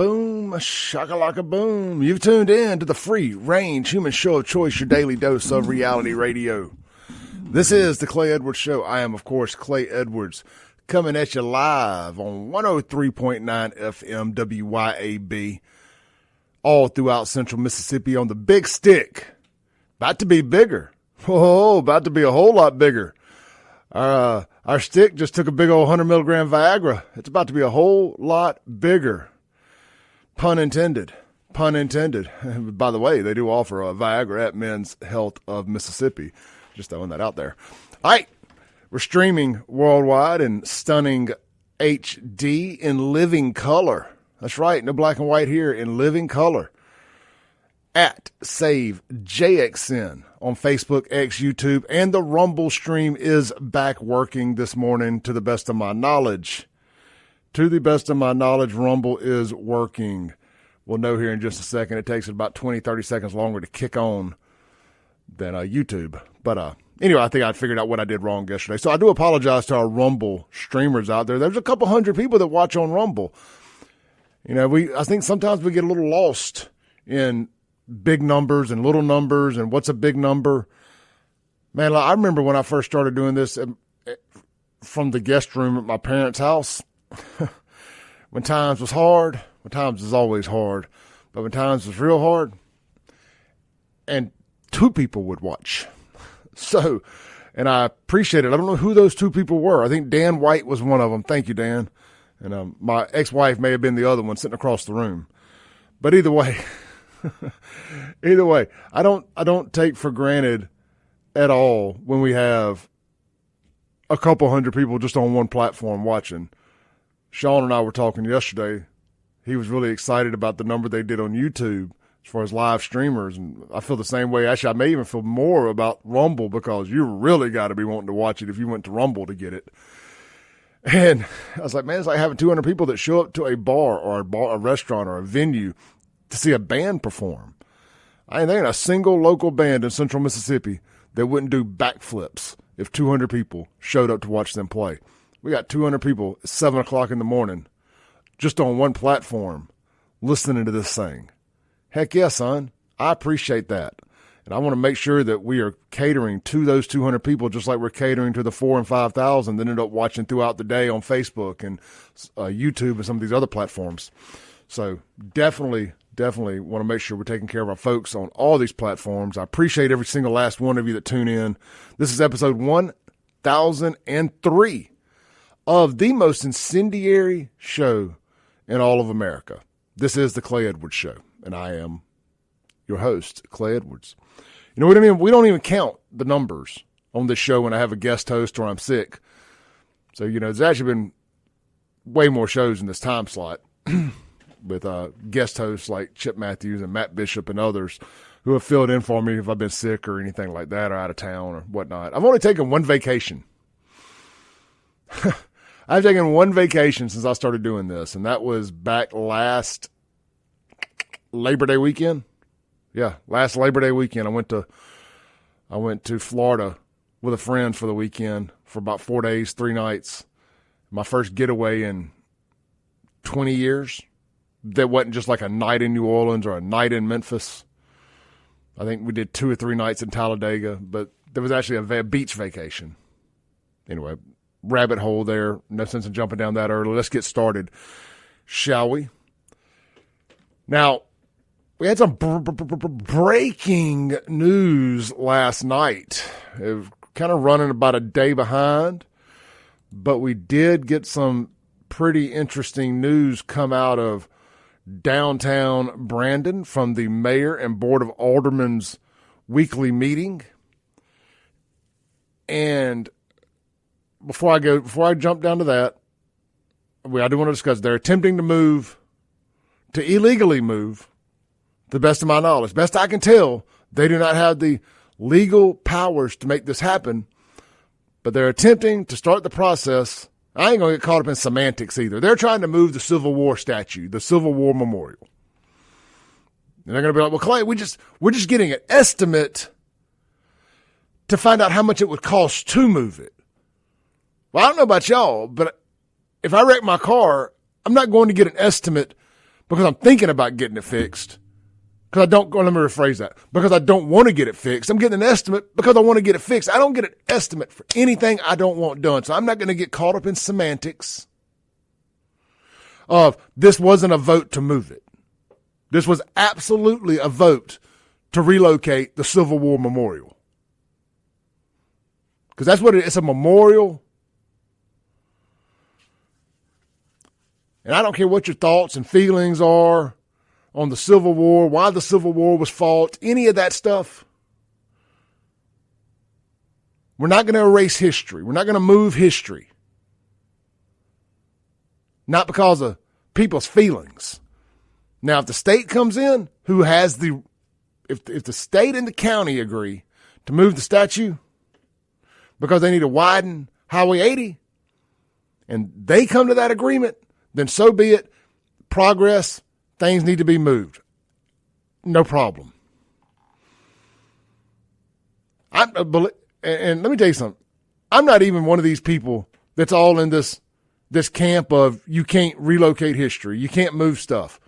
boom, shakalaka boom. You've tuned in to the free range human show of choice, your daily dose of reality radio. This is the Clay Edwards Show. I am, of course, Clay Edwards, coming at you live on 103.9 FM WYAB, all throughout central Mississippi on the big stick. About to be bigger. Oh, about to be a whole lot bigger. Our stick just took a big old 100 milligram Viagra. It's about to be a whole lot bigger. Pun intended. Pun intended. By the way, they do offer a Viagra at Men's Health of Mississippi. Just throwing that out there. All right. We're streaming worldwide in stunning HD in living color. That's right. No black and white here, in living color. At Save JXN on Facebook, X, YouTube, and the Rumble stream is back working this morning to the best of my knowledge. To the best of my knowledge, Rumble is working. We'll know here in just a second. It takes about 20, 30 seconds longer to kick on than YouTube. But anyway, I think I figured out what I did wrong yesterday. So I do apologize to our Rumble streamers out there. There's a couple hundred people that watch on Rumble. You know, I think sometimes we get a little lost in big numbers and little numbers and what's a big number. Man, I remember when I first started doing this from the guest room at my parents' house, when times was hard, when times is always hard, but when times was real hard, and two people would watch. So, and I appreciate it. I don't know who those two people were. I think Dan White was one of them. Thank you, Dan. And my ex-wife may have been the other one sitting across the room. But either way, I don't take for granted at all when we have a couple hundred people just on one platform watching. Sean and I were talking yesterday. He was really excited about the number they did on YouTube as far as live streamers, and I feel the same way. Actually, I may even feel more about Rumble because you really got to be wanting to watch it if you went to Rumble to get it. And I was like, man, it's like having 200 people that show up to a bar or a restaurant or a venue to see a band perform. I ain't a single local band in central Mississippi that wouldn't do backflips if 200 people showed up to watch them play. We got 200 people at 7 o'clock in the morning just on one platform listening to this thing. Heck yeah, son. I appreciate that. And I want to make sure that we are catering to those 200 people just like we're catering to the 4,000 and 5,000 that end up watching throughout the day on Facebook and YouTube and some of these other platforms. So definitely want to make sure we're taking care of our folks on all these platforms. I appreciate every single last one of you that tune in. This is episode 1003 of the most incendiary show in all of America. This is the Clay Edwards Show, and I am your host, Clay Edwards. You know what I mean? We don't even count the numbers on this show when I have a guest host or I'm sick. So, you know, there's actually been way more shows in this time slot with guest hosts like Chip Matthews and Matt Bishop and others who have filled in for me if I've been sick or anything like that or out of town or whatnot. I've only taken one vacation. I've taken one vacation since I started doing this, and that was back last Labor Day weekend. Yeah, last Labor Day weekend. I went to Florida with a friend for the weekend for about 4 days, 3 nights. My first getaway in 20 years. That wasn't just like a night in New Orleans or a night in Memphis. I think we did 2 or 3 nights in Talladega, but there was actually a beach vacation. Anyway, rabbit hole there. No sense in jumping down that early. Let's get started, shall we? Now, we had some breaking news last night. It was kind of running about a day behind, but we did get some pretty interesting news come out of downtown Brandon from the mayor and board of aldermen's weekly meeting. And before I jump down to that, I do want to discuss they're attempting to illegally move, to the best of my knowledge. Best I can tell, they do not have the legal powers to make this happen, but they're attempting to start the process. I ain't going to get caught up in semantics either. They're trying to move the Civil War statue, the Civil War Memorial. And they're going to be like, well, Clay, we're just getting an estimate to find out how much it would cost to move it. Well, I don't know about y'all, but if I wreck my car, I'm not going to get an estimate because I'm thinking about getting it fixed. Because let me rephrase that. Because I don't want to get it fixed. I'm getting an estimate because I want to get it fixed. I don't get an estimate for anything I don't want done. So I'm not going to get caught up in semantics of this wasn't a vote to move it. This was absolutely a vote to relocate the Civil War Memorial. Because that's what it is. It's a memorial. And I don't care what your thoughts and feelings are on the Civil War, why the Civil War was fought, any of that stuff. We're not going to erase history. We're not going to move history. Not because of people's feelings. Now, if the state comes in, if the state and the county agree to move the statue because they need to widen Highway 80, and they come to that agreement, then so be it. Progress. Things need to be moved. No problem. And let me tell you something. I'm not even one of these people that's all in this camp of you can't relocate history. You can't move stuff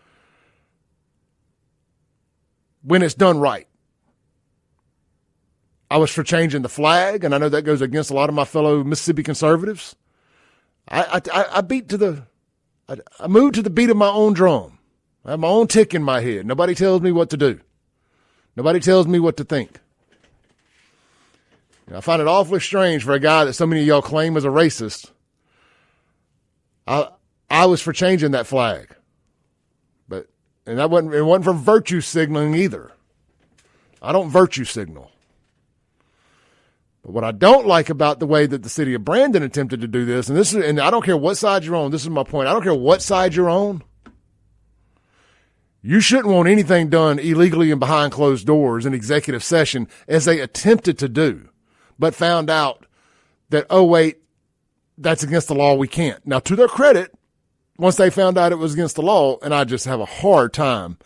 when it's done right. I was for changing the flag, and I know that goes against a lot of my fellow Mississippi conservatives. I moved to the beat of my own drum. I have my own tick in my head. Nobody tells me what to do. Nobody tells me what to think. I find it awfully strange for a guy that so many of y'all claim is a racist. I was for changing that flag. And it wasn't for virtue signaling either. I don't virtue signal. But what I don't like about the way that the city of Brandon attempted to do this, and I don't care what side you're on, this is my point. I don't care what side you're on. You shouldn't want anything done illegally and behind closed doors in executive session, as they attempted to do, but found out that, oh, wait, that's against the law. We can't. Now, to their credit, once they found out it was against the law, and I just have a hard time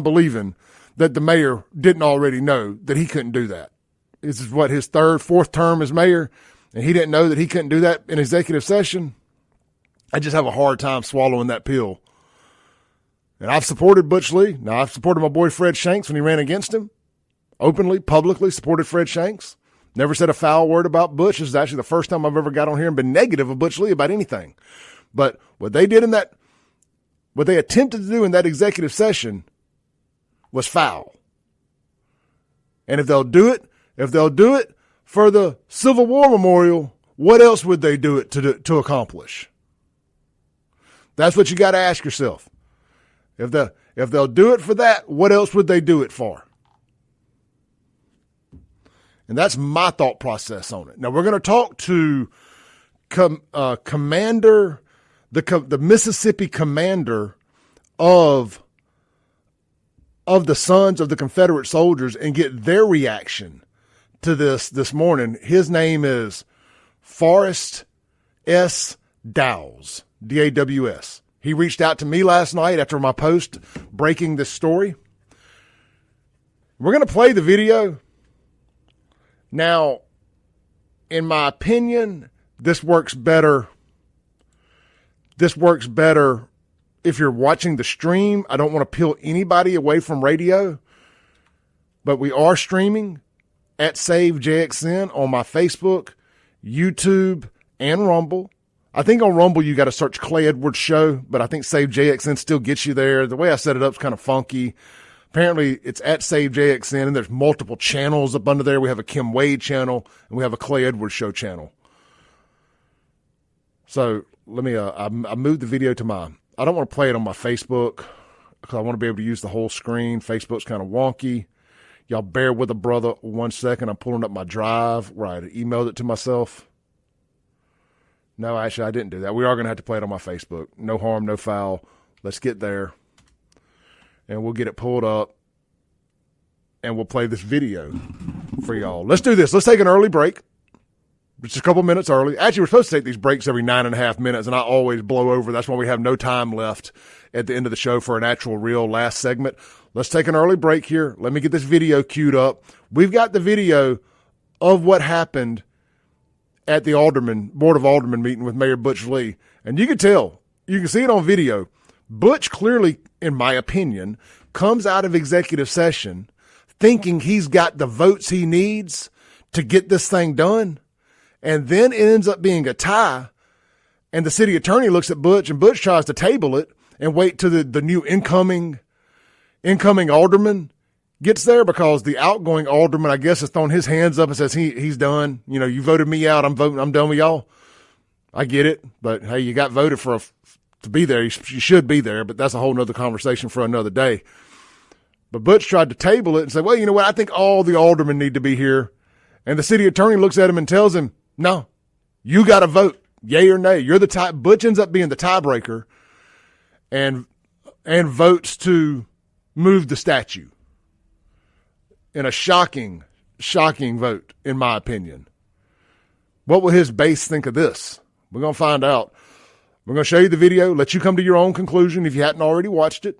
believing that the mayor didn't already know that he couldn't do that. This is what, his fourth term as mayor, and he didn't know that he couldn't do that in executive session. I just have a hard time swallowing that pill. And I've supported Butch Lee. Now, I've supported my boy Fred Shanks when he ran against him. Openly, publicly supported Fred Shanks. Never said a foul word about Butch. This is actually the first time I've ever got on here and been negative of Butch Lee about anything. But what they attempted to do in that executive session was foul. And if they'll do it for the Civil War Memorial, what else would they do it to accomplish? That's what you got to ask yourself. If they'll do it for that, what else would they do it for? And that's my thought process on it. Now, we're going to talk to commander, the Mississippi commander of the Sons of the Confederate Soldiers, and get their reaction to this morning. His name is Forrest S. Dows, D-A-W-S. He reached out to me last night after my post breaking this story. We're going to play the video. Now, in my opinion, this works better. This works better if you're watching the stream. I don't want to peel anybody away from radio, but we are streaming at SaveJXN on my Facebook, YouTube, and Rumble. I think on Rumble you got to search Clay Edwards Show, but I think SaveJXN still gets you there. The way I set it up is kind of funky. Apparently it's at SaveJXN, and there's multiple channels up under there. We have a Kim Wade channel, and we have a Clay Edwards Show channel. So let me, I moved the video to I don't want to play it on my Facebook because I want to be able to use the whole screen. Facebook's kind of wonky. Y'all bear with a brother 1 second. I'm pulling up my drive where I emailed it to myself. No, actually, I didn't do that. We are going to have to play it on my Facebook. No harm, no foul. Let's get there, and we'll get it pulled up, and we'll play this video for y'all. Let's do this. Let's take an early break. Just a couple minutes early. Actually, we're supposed to take these breaks every 9.5 minutes, and I always blow over. That's why we have no time left at the end of the show for an actual real last segment. Let's take an early break here. Let me get this video queued up. We've got the video of what happened at the Board of Aldermen meeting with Mayor Butch Lee. And you can tell, you can see it on video, Butch clearly, in my opinion, comes out of executive session thinking he's got the votes he needs to get this thing done, and then it ends up being a tie, and the city attorney looks at Butch, and Butch tries to table it and wait till the new incoming alderman gets there, because the outgoing alderman, I guess, has thrown his hands up and says he's done. You know, you voted me out. I'm done with y'all. I get it, but hey, you got voted to be there. You should be there, but that's a whole nother conversation for another day. But Butch tried to table it and say, well, you know what? I think all the aldermen need to be here. And the city attorney looks at him and tells him, no, you got to vote, yay or nay. You're the tie. Butch ends up being the tiebreaker and votes to move the statue in a shocking vote, in my opinion. What will his base think of this? We're going to find out. We're going to show you the video, let you come to your own conclusion if you hadn't already watched it.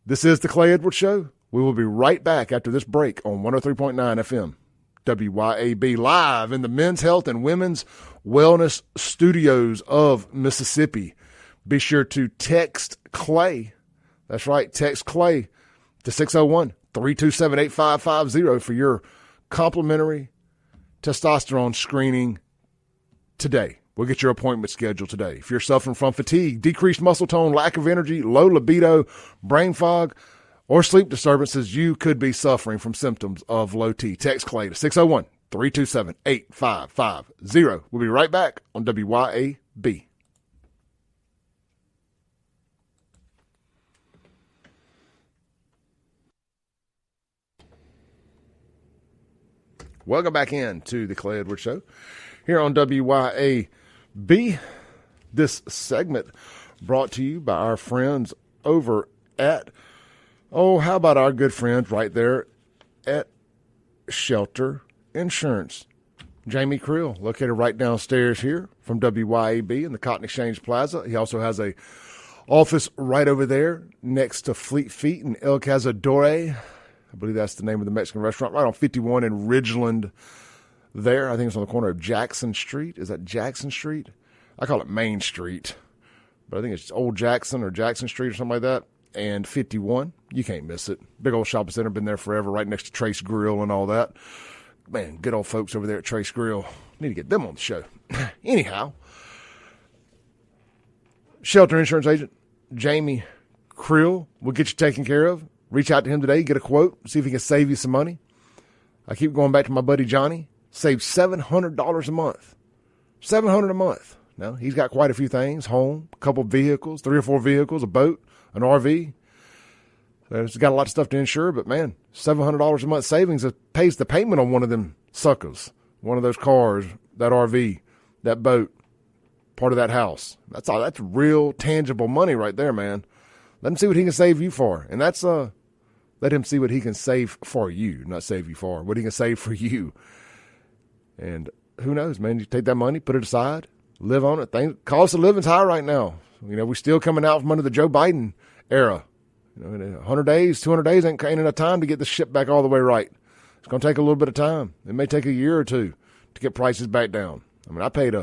This is the Clay Edwards Show. We will be right back after this break on 103.9 FM, WYAB, live in the Men's Health and Women's Wellness Studios of Mississippi. Be sure to text Clay. That's right, text Clay to 601-327-8550 for your complimentary testosterone screening today. We'll get your appointment scheduled today. If you're suffering from fatigue, decreased muscle tone, lack of energy, low libido, brain fog, or sleep disturbances, you could be suffering from symptoms of low T. Text Clay to 601-327-8550. We'll be right back on WYAB. Welcome back in to the Clay Edwards Show here on WYAB. This segment brought to you by our friends over at, how about our good friends right there at Shelter Insurance. Jamie Creel, located right downstairs here from WYAB in the Cotton Exchange Plaza. He also has a office right over there next to Fleet Feet and El Cazadore. I believe that's the name of the Mexican restaurant, right on 51 in Ridgeland there. I think it's on the corner of Jackson Street. Is that Jackson Street? I call it Main Street, but I think it's Old Jackson or Jackson Street or something like that. And 51, you can't miss it. Big old shopping center, been there forever, right next to Trace Grill and all that. Man, good old folks over there at Trace Grill. Need to get them on the show. Anyhow, Shelter Insurance Agent Jamie Creel will get you taken care of. Reach out to him today, get a quote, see if he can save you some money. I keep going back to my buddy Johnny. Saved $700 a month. $700 a month. Now, he's got quite a few things, home, a couple of vehicles, 3 or 4 vehicles, a boat, an RV. So he's got a lot of stuff to insure, but man, $700 a month savings pays the payment on one of them suckers, one of those cars, that RV, that boat, part of that house. That's all. That's real tangible money right there, man. Let him see what he can save you for. And that's, let him see what he can save for you, not save you for, what he can save for you. And who knows, man, you take that money, put it aside, live on it. Cost of living's high right now. You know, we're still coming out from under the Joe Biden era. You know, 100 days, 200 days ain't enough time to get the ship back all the way right. It's going to take a little bit of time. It may take a year or two to get prices back down. I mean, I paid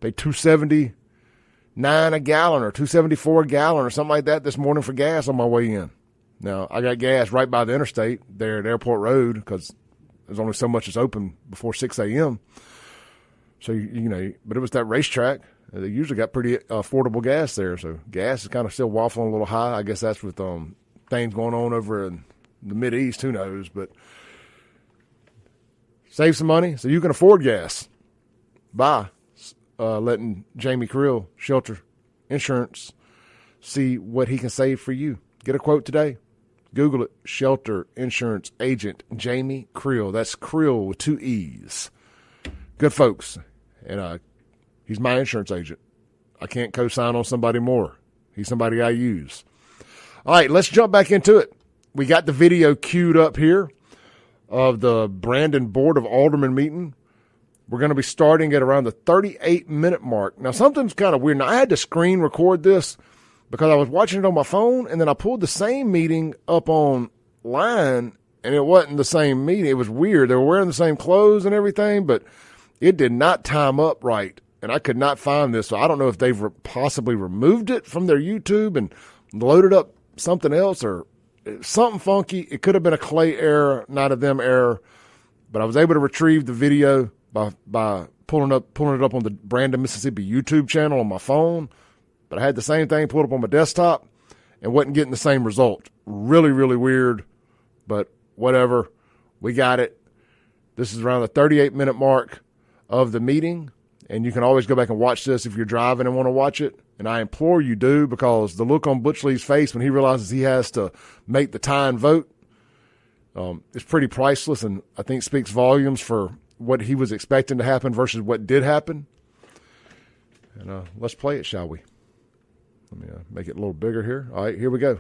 $2.79 a gallon or $2.74 a gallon or something like that this morning for gas on my way in. Now, I got gas right by the interstate there at Airport Road because there's only so much that's open before 6 a.m. So, you know, but it was that racetrack. They usually got pretty affordable gas there. So gas is kind of still waffling a little high. I guess that's with things going on over in the Mideast. Who knows? But save some money so you can afford gas by letting Jamie Creel, Shelter Insurance, see what he can save for you. Get a quote today. Google it. Shelter Insurance Agent Jamie Creel. That's Creel with 2 E's. Good folks. And he's my insurance agent. I can't co-sign on somebody more. He's somebody I use. All right, let's jump back into it. We got the video queued up here of the Brandon Board of Aldermen meeting. We're going to be starting at around the 38-minute mark. Now, something's kind of weird. Now, I had to screen record this because I was watching it on my phone, and then I pulled the same meeting up online, and it wasn't the same meeting. It was weird. They were wearing the same clothes and everything, but it did not time up right, and I could not find this. So I don't know if they've possibly removed it from their YouTube and loaded up something else or something funky. It could have been a Clay error, not a them error, but I was able to retrieve the video by pulling it up on the Brandon, Mississippi YouTube channel on my phone. But I had the same thing pulled up on my desktop and wasn't getting the same result. Really, really weird, but whatever. We got it. This is around the 38-minute mark of the meeting, and you can always go back and watch this if you're driving and want to watch it. And I implore you do, because the look on Butch Lee's face when he realizes he has to make the tie and vote is pretty priceless, and I think speaks volumes for what he was expecting to happen versus what did happen. And let's play it, shall we? Let me make it a little bigger here. All right, here we go.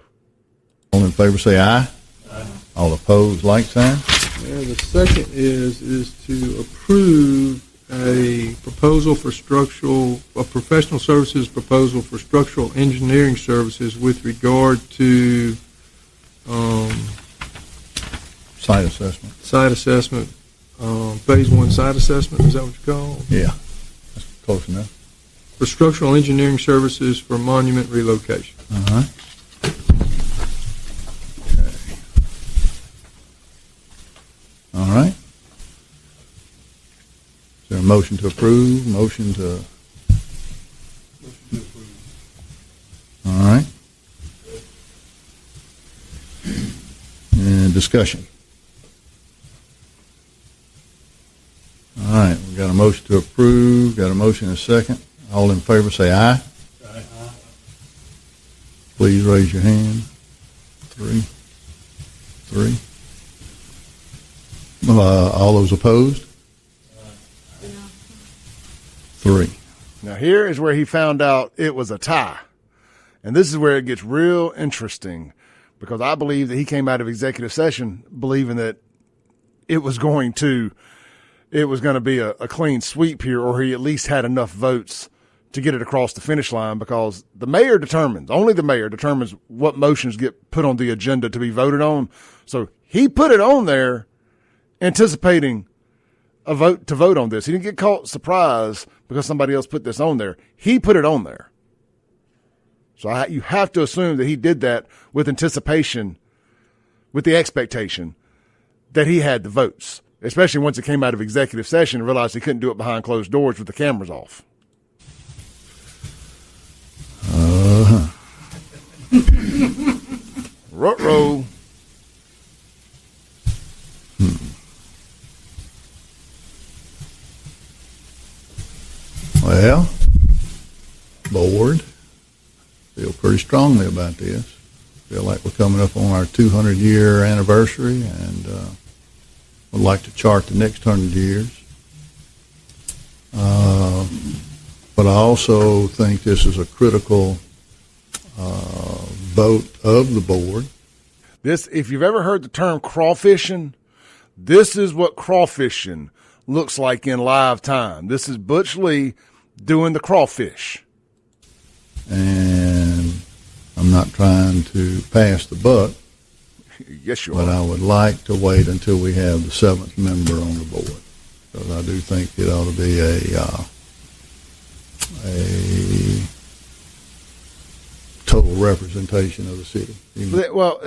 All in favor say aye. Aye. All opposed, like sign. Yeah, the second is to approve a proposal for professional services proposal for structural engineering services with regard to Site assessment. Phase 1 site assessment, is that what you call it? Yeah, that's close enough. For structural engineering services for monument relocation. Uh-huh. Okay. All right. Is there a motion to approve? Motion to approve. All right. And discussion. All right, we got a motion to approve, got a motion and a second. All in favor say aye. Aye. Please raise your hand. Three. All those opposed? Three. Now here is where he found out it was a tie. And this is where it gets real interesting, because I believe that he came out of executive session believing that it was going to be a clean sweep here, or he at least had enough votes to get it across the finish line, because only the mayor determines what motions get put on the agenda to be voted on. So he put it on there anticipating a vote to vote on this. He didn't get caught surprise because somebody else put this on there. He put it on there. So you have to assume that he did that with anticipation, with the expectation that he had the votes, especially once it came out of executive session and realized he couldn't do it behind closed doors with the cameras off. Ruh-roh. Well, board, feel pretty strongly about this. Feel like we're coming up on our 200-year anniversary, and would like to chart the next 100 years. But I also think this is a critical vote of the board. This, if you've ever heard the term crawfishing, this is what crawfishing looks like in live time. This is Butch Lee doing the crawfish. And I'm not trying to pass the buck. Yes, you are. But I would like to wait until we have the seventh member on the board, because I do think it ought to be a total representation of the city. Well,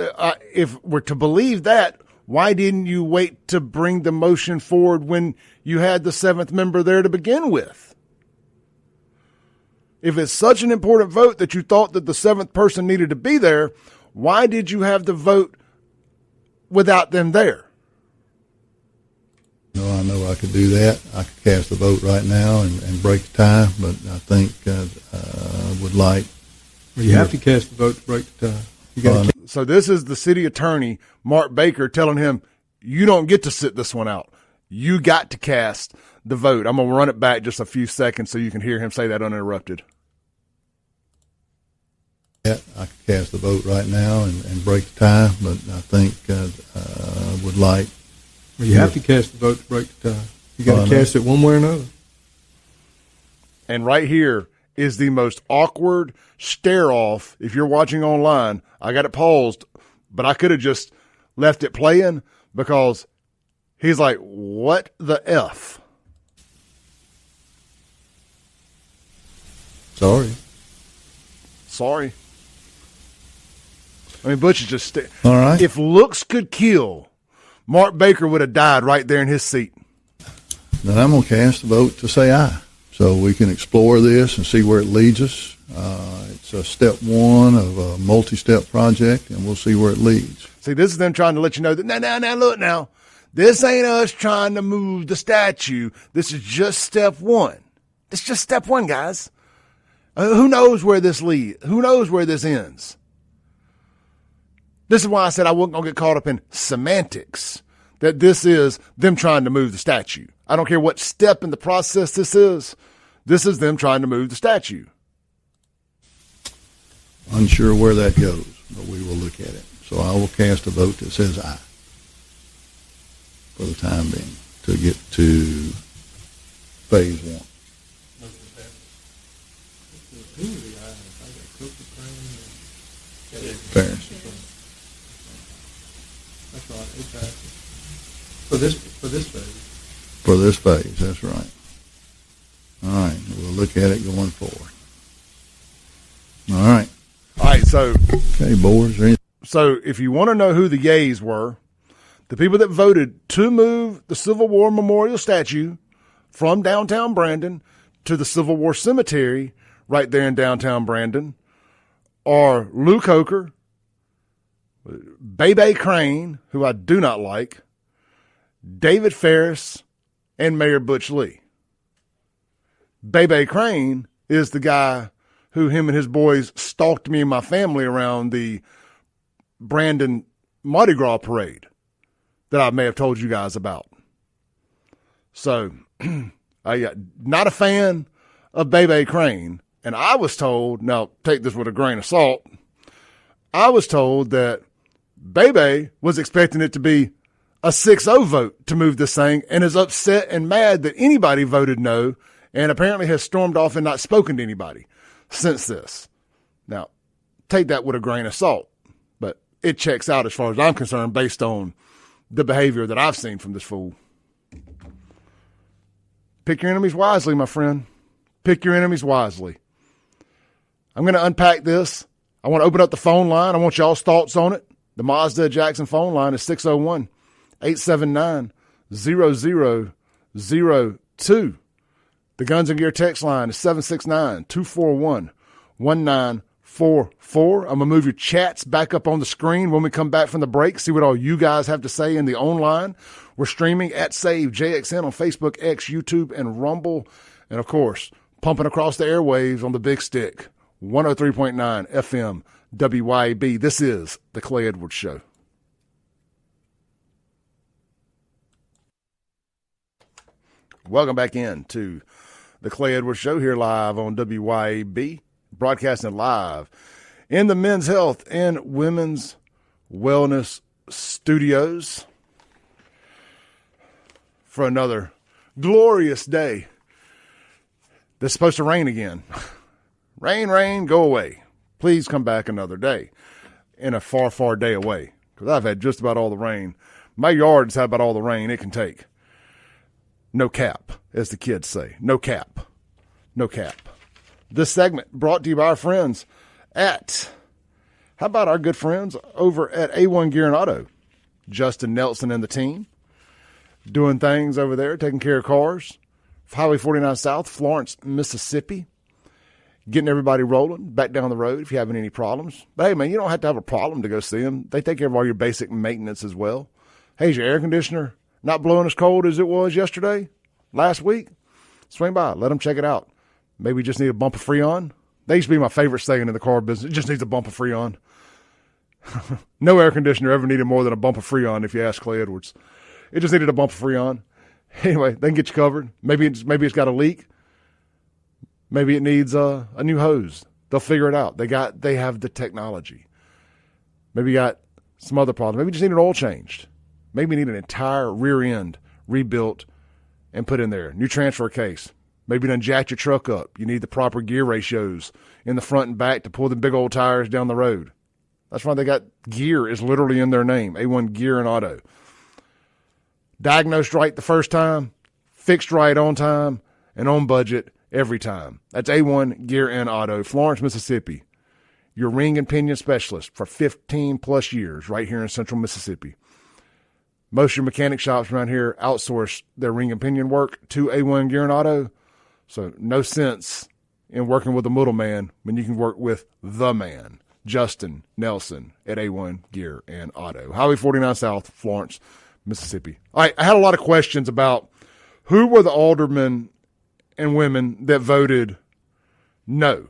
if we're to believe that, why didn't you wait to bring the motion forward when you had the seventh member there to begin with? If it's such an important vote that you thought that the seventh person needed to be there, why did you have the vote without them there? No, I know I could do that. I could cast the vote right now and break the tie, but I think I would like. Well, you have to cast the vote to break the tie. So this is the city attorney, Mark Baker, telling him, you don't get to sit this one out. You got to cast the vote. I'm going to run it back just a few seconds so you can hear him say that uninterrupted. Yeah, I could cast the vote right now and break the tie, but I think I would like. Well, you have to cast the vote to break the tie. You got to cast it one way or another. And right here is the most awkward stare off. If you're watching online, I got it paused, but I could have just left it playing, because he's like, what the F? Sorry. I mean, Butch is just All right. If looks could kill, Mark Baker would have died right there in his seat. Then I'm going to cast a vote to say aye, so we can explore this and see where it leads us. It's a step one of a multi-step project, and we'll see where it leads. See, this is them trying to let you know that, now, look now. This ain't us trying to move the statue. This is just step one. It's just step one, guys. Who knows where this leads? Who knows where this ends? This is why I said I wasn't going to get caught up in semantics, that this is them trying to move the statue. I don't care what step in the process this is. This is them trying to move the statue. Unsure where that goes, but we will look at it. So I will cast a vote that says aye for the time being to get to phase one. Farris. That's right. It passes. For this phase. For this phase, that's right. All right, we'll look at it going forward. All right. All right, so Okay, boards. So if you want to know who the yays were, the people that voted to move the Civil War Memorial statue from downtown Brandon to the Civil War Cemetery right there in downtown Brandon are Lou Coker, Bebe Crane, who I do not like, David Farris, and Mayor Butch Lee. Bebe Crane is the guy who him and his boys stalked me and my family around the Brandon Mardi Gras parade that I may have told you guys about. So, not a fan of Bebe Crane. And I was told, now take this with a grain of salt, I was told that Bebe was expecting it to be a 6-0 vote to move this thing and is upset and mad that anybody voted no and apparently has stormed off and not spoken to anybody since this. Now, take that with a grain of salt, but it checks out as far as I'm concerned based on the behavior that I've seen from this fool. Pick your enemies wisely, my friend. Pick your enemies wisely. I'm going to unpack this. I want to open up the phone line. I want y'all's thoughts on it. The Mazda Jackson phone line is 601-879-0002. The Guns and Gear text line is 769-241-1944. I'm going to move your chats back up on the screen when we come back from the break. See what all you guys have to say in the online. We're streaming at Save JXN on Facebook, X, YouTube, and Rumble. And, of course, pumping across the airwaves on the big stick. 103.9 FM WYAB. This is The Clay Edwards Show. Welcome back in to The Clay Edwards Show here live on WYAB, broadcasting live in the Men's Health and Women's Wellness Studios for another glorious day that's supposed to rain again. Rain, rain, go away. Please come back another day and a far, far day away because I've had just about all the rain. My yard's had about all the rain it can take. No cap, as the kids say. No cap. No cap. This segment brought to you by our friends at, how about our good friends over at A1 Gear and Auto? Justin Nelson and the team doing things over there, taking care of cars. Highway 49 South, Florence, Mississippi. Getting everybody rolling back down the road if you're having any problems. But, hey, man, you don't have to have a problem to go see them. They take care of all your basic maintenance as well. Hey, is your air conditioner not blowing as cold as it was yesterday, last week? Swing by. Let them check it out. Maybe you just need a bump of Freon. They used to be my favorite saying in the car business. It just needs a bump of Freon. No air conditioner ever needed more than a bump of Freon, if you ask Clay Edwards. It just needed a bump of Freon. Anyway, they can get you covered. Maybe it's got a leak. Maybe it needs a new hose. They'll figure it out. They have the technology. Maybe you got some other problems. Maybe you just need an oil changed. Maybe you need an entire rear end rebuilt and put in there. New transfer case. Maybe you done jacked your truck up. You need the proper gear ratios in the front and back to pull the big old tires down the road. That's why they got gear is literally in their name. A1 Gear and Auto. Diagnosed right the first time, fixed right on time, and on budget every time. That's A1 Gear and Auto, Florence, Mississippi. your ring and pinion specialist for 15 plus years right here in central Mississippi. Most of your mechanic shops around here outsource their ring and pinion work to A1 Gear and Auto. So no sense in working with a middleman when you can work with the man, Justin Nelson at A1 Gear and Auto. Highway 49 South, Florence, Mississippi. All right, I had a lot of questions about who were the aldermen and women that voted no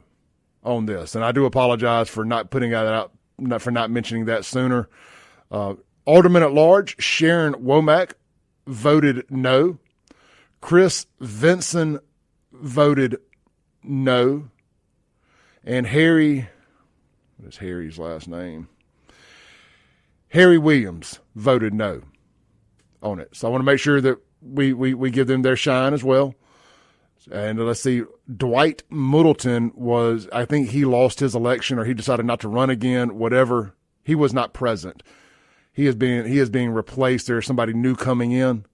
on this. And I do apologize for not putting that out, for not mentioning that sooner. Alderman at large, Sharon Womack, voted no. Chris Vinson voted no. And Harry, what is Harry's last name? Harry Williams voted no on it. So I want to make sure that we give them their shine as well. And let's see, Dwight Middleton was, I think he lost his election or he decided not to run again, whatever. He was not present. He is being replaced. There's somebody new coming in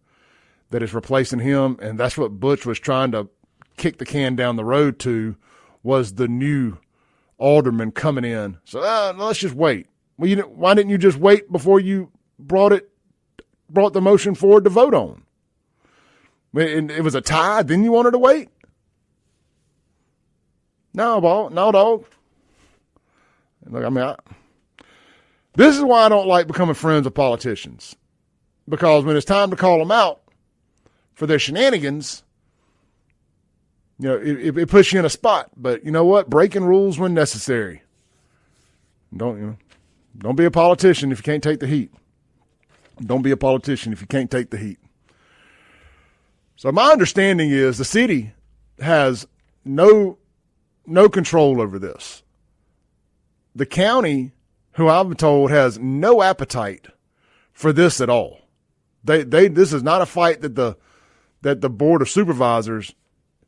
that is replacing him, and that's what Butch was trying to kick the can down the road to, was the new alderman coming in. So let's just wait. Well, why didn't you just wait before you brought the motion forward to vote on? And it was a tie, then you wanted to wait? No, dog. Look, I mean, this is why I don't like becoming friends with politicians. Because when it's time to call them out for their shenanigans, it puts you in a spot. But you know what? Breaking rules when necessary. Don't be a politician if you can't take the heat. Don't be a politician if you can't take the heat. So my understanding is the city has no control over this. The county, who I've been told, has no appetite for this at all. This is not a fight that the Board of Supervisors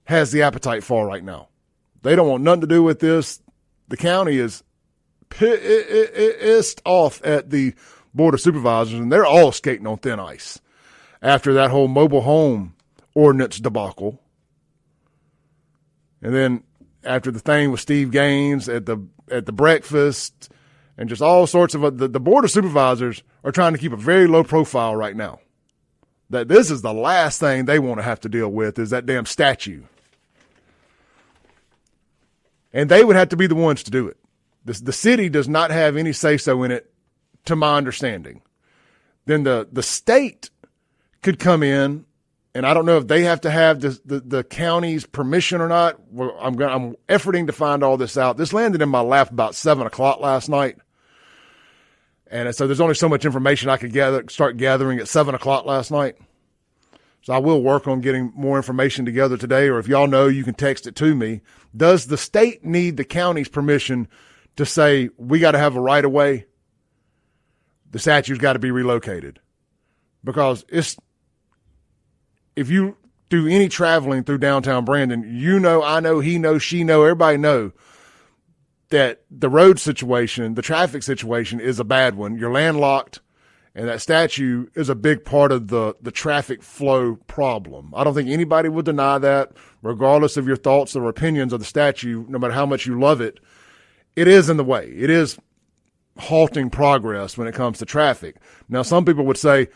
has the appetite for right now. They don't want nothing to do with this. The county is pissed off at the Board of Supervisors, and they're all skating on thin ice after that whole mobile home ordinance debacle. And then after the thing with Steve Gaines at the breakfast and just all sorts of the Board of Supervisors are trying to keep a very low profile right now. That this is the last thing they want to have to deal with is that damn statue. And they would have to be the ones to do it. The city does not have any say-so in it, to my understanding. Then the state could come in, and I don't know if they have to have the county's permission or not. I'm efforting to find all this out. This landed in my lap about 7 o'clock last night. And so there's only so much information I could start gathering at 7 o'clock last night. So I will work on getting more information together today, or if y'all know, you can text it to me. Does the state need the county's permission to say, we got to have a right of way? The statue's got to be relocated. Because if you do any traveling through downtown Brandon, I know, he knows, she know, everybody know that the road situation, the traffic situation is a bad one. You're landlocked, and that statue is a big part of the traffic flow problem. I don't think anybody would deny that, regardless of your thoughts or opinions of the statue, no matter how much you love it. It is in the way. It is halting progress when it comes to traffic. Now, some people would say,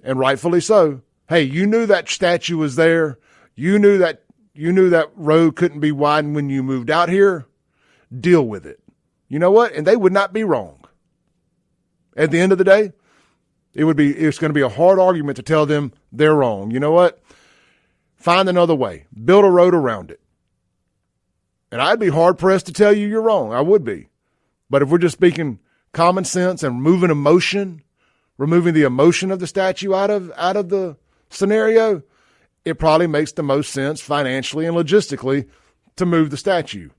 and rightfully so, hey, you knew that statue was there. You knew that road couldn't be widened when you moved out here. Deal with it. You know what? And they would not be wrong. At the end of the day, it's going to be a hard argument to tell them they're wrong. You know what? Find another way. Build a road around it. And I'd be hard pressed to tell you you're wrong. I would be. But if we're just speaking common sense and removing the emotion of the statue out of the scenario, it probably makes the most sense financially and logistically to move the statue.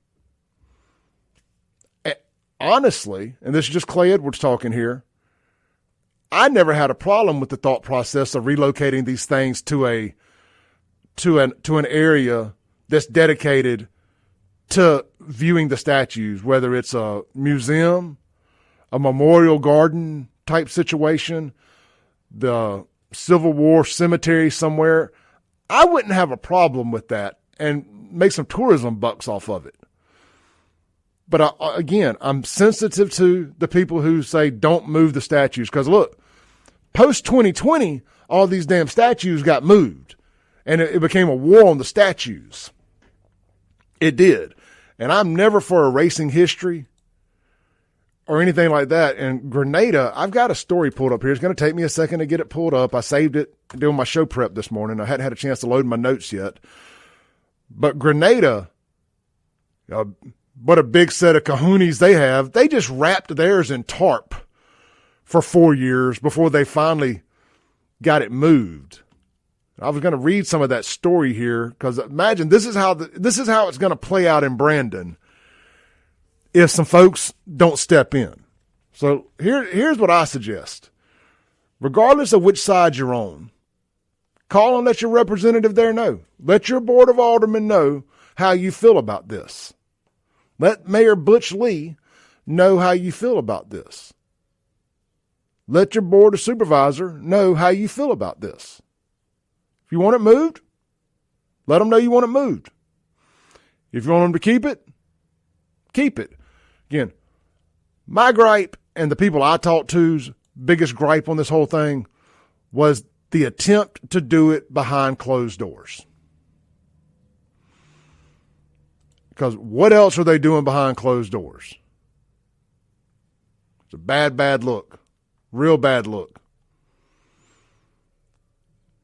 Honestly, and this is just Clay Edwards talking here, I never had a problem with the thought process of relocating these things to an area that's dedicated to viewing the statues, whether it's a museum, a memorial garden type situation, the Civil War cemetery somewhere. I wouldn't have a problem with that and make some tourism bucks off of it. But again, I'm sensitive to the people who say don't move the statues. Because look, post-2020, all these damn statues got moved. And it became a war on the statues. It did. And I'm never for erasing history or anything like that. And Grenada, I've got a story pulled up here. It's going to take me a second to get it pulled up. I saved it doing my show prep this morning. I hadn't had a chance to load my notes yet. But Grenada, what a big set of kahunas they have. They just wrapped theirs in tarp for 4 years before they finally got it moved. I was going to read some of that story here because imagine this is how it's going to play out in Brandon if some folks don't step in. So here's what I suggest. Regardless of which side you're on, call and let your representative there know. Let your board of aldermen know how you feel about this. Let Mayor Butch Lee know how you feel about this. Let your board of supervisor know how you feel about this. If you want it moved, let them know you want it moved. If you want them to keep it, keep it. Again, my gripe and the people I talked to's biggest gripe on this whole thing was the attempt to do it behind closed doors. Because what else are they doing behind closed doors? It's a bad look. Real bad look.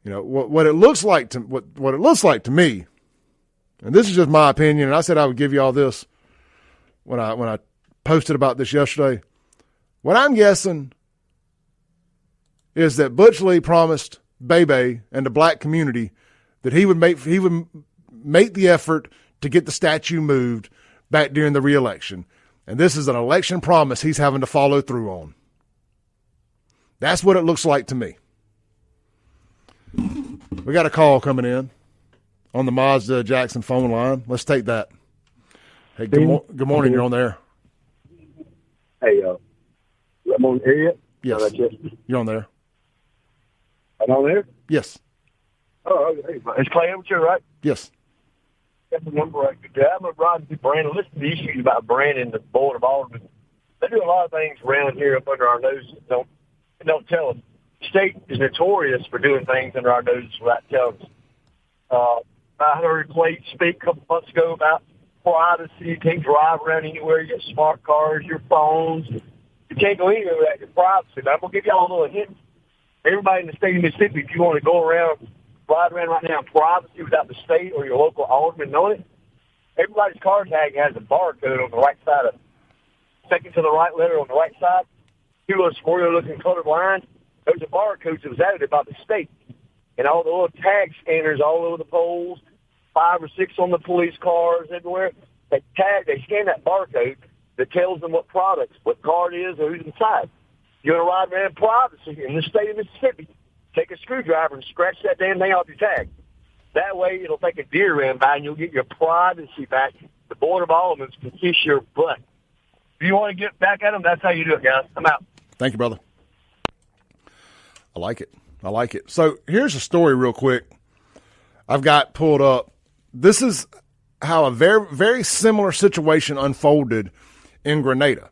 You know, what it looks like to what it looks like to me, and this is just my opinion, and I said I would give you all this when I posted about this yesterday. What I'm guessing is that Butch Lee promised Bebe and the black community that he would make the effort to get the statue moved back during the re-election. And this is an election promise he's having to follow through on. That's what it looks like to me. We got a call coming in on the Mazda Jackson phone line. Let's take that. Hey, good morning. You're on there. Hey, I'm on the air yet? Yes. You're on there. I'm on there? Yes. Oh, hey, it's Clay Amateur, right? Yes. That's the number right there. I'm going to ride to Brandon. Listen to the issues about Brandon, the Board of Aldermen. They do a lot of things around here up under our noses that don't tell us. The state is notorious for doing things under our noses without telling us. I heard Clay speak a couple months ago about privacy. You can't drive around anywhere. You get smart cars, your phones. You can't go anywhere without your privacy. But I'm going to give y'all a little hint. Everybody in the state of Mississippi, if you want to go around, ride around right now in privacy without the state or your local alderman knowing it, everybody's car tag has a barcode on the right side of it. Second to the right letter on the right side, two little squirrel-looking colored lines. Those are barcodes that was added by the state. And all the little tag scanners all over the poles, 5 or 6 on the police cars everywhere, they scan that barcode that tells them what products, what car it is, or who's inside. You're going to ride around in privacy in the state of Mississippi, take a screwdriver and scratch that damn thing off your tag. That way it'll take a deer ran by and you'll get your privacy back. The Board of Aldermen can kiss your butt. If you want to get back at them, that's how you do it, guys. I'm out. Thank you, brother. I like it. So here's a story real quick I've got pulled up. This is how a very, very similar situation unfolded in Grenada.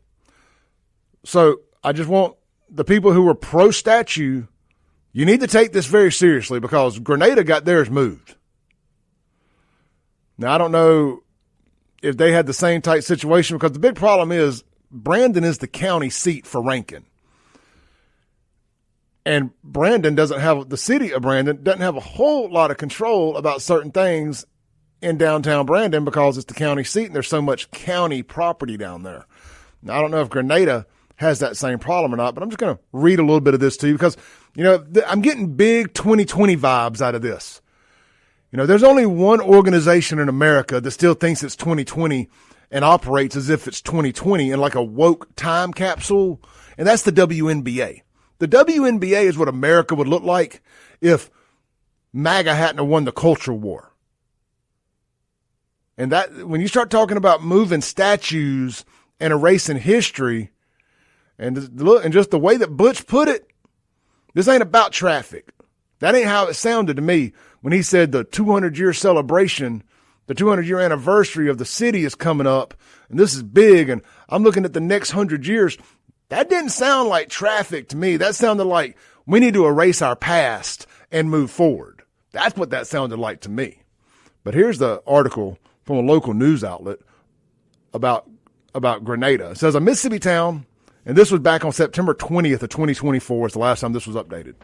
So I just want the people who were pro-statue, you need to take this very seriously because Grenada got theirs moved. Now, I don't know if they had the same type situation because the big problem is Brandon is the county seat for Rankin. And the city of Brandon doesn't have a whole lot of control about certain things in downtown Brandon because it's the county seat and there's so much county property down there. Now, I don't know if Grenada has that same problem or not, but I'm just going to read a little bit of this to you because, I'm getting big 2020 vibes out of this. There's only one organization in America that still thinks it's 2020 and operates as if it's 2020 in like a woke time capsule, and that's the WNBA. The WNBA is what America would look like if MAGA hadn't won the culture war. And that when you start talking about moving statues and erasing history, and just the way that Butch put it, this ain't about traffic. That ain't how it sounded to me when he said the 200-year celebration The 200-year anniversary of the city is coming up, and this is big, and I'm looking at the next 100 years. That didn't sound like traffic to me. That sounded like we need to erase our past and move forward. That's what that sounded like to me. But here's the article from a local news outlet about Grenada. It says a Mississippi town, and this was back on September 20th of 2024 is the last time this was updated.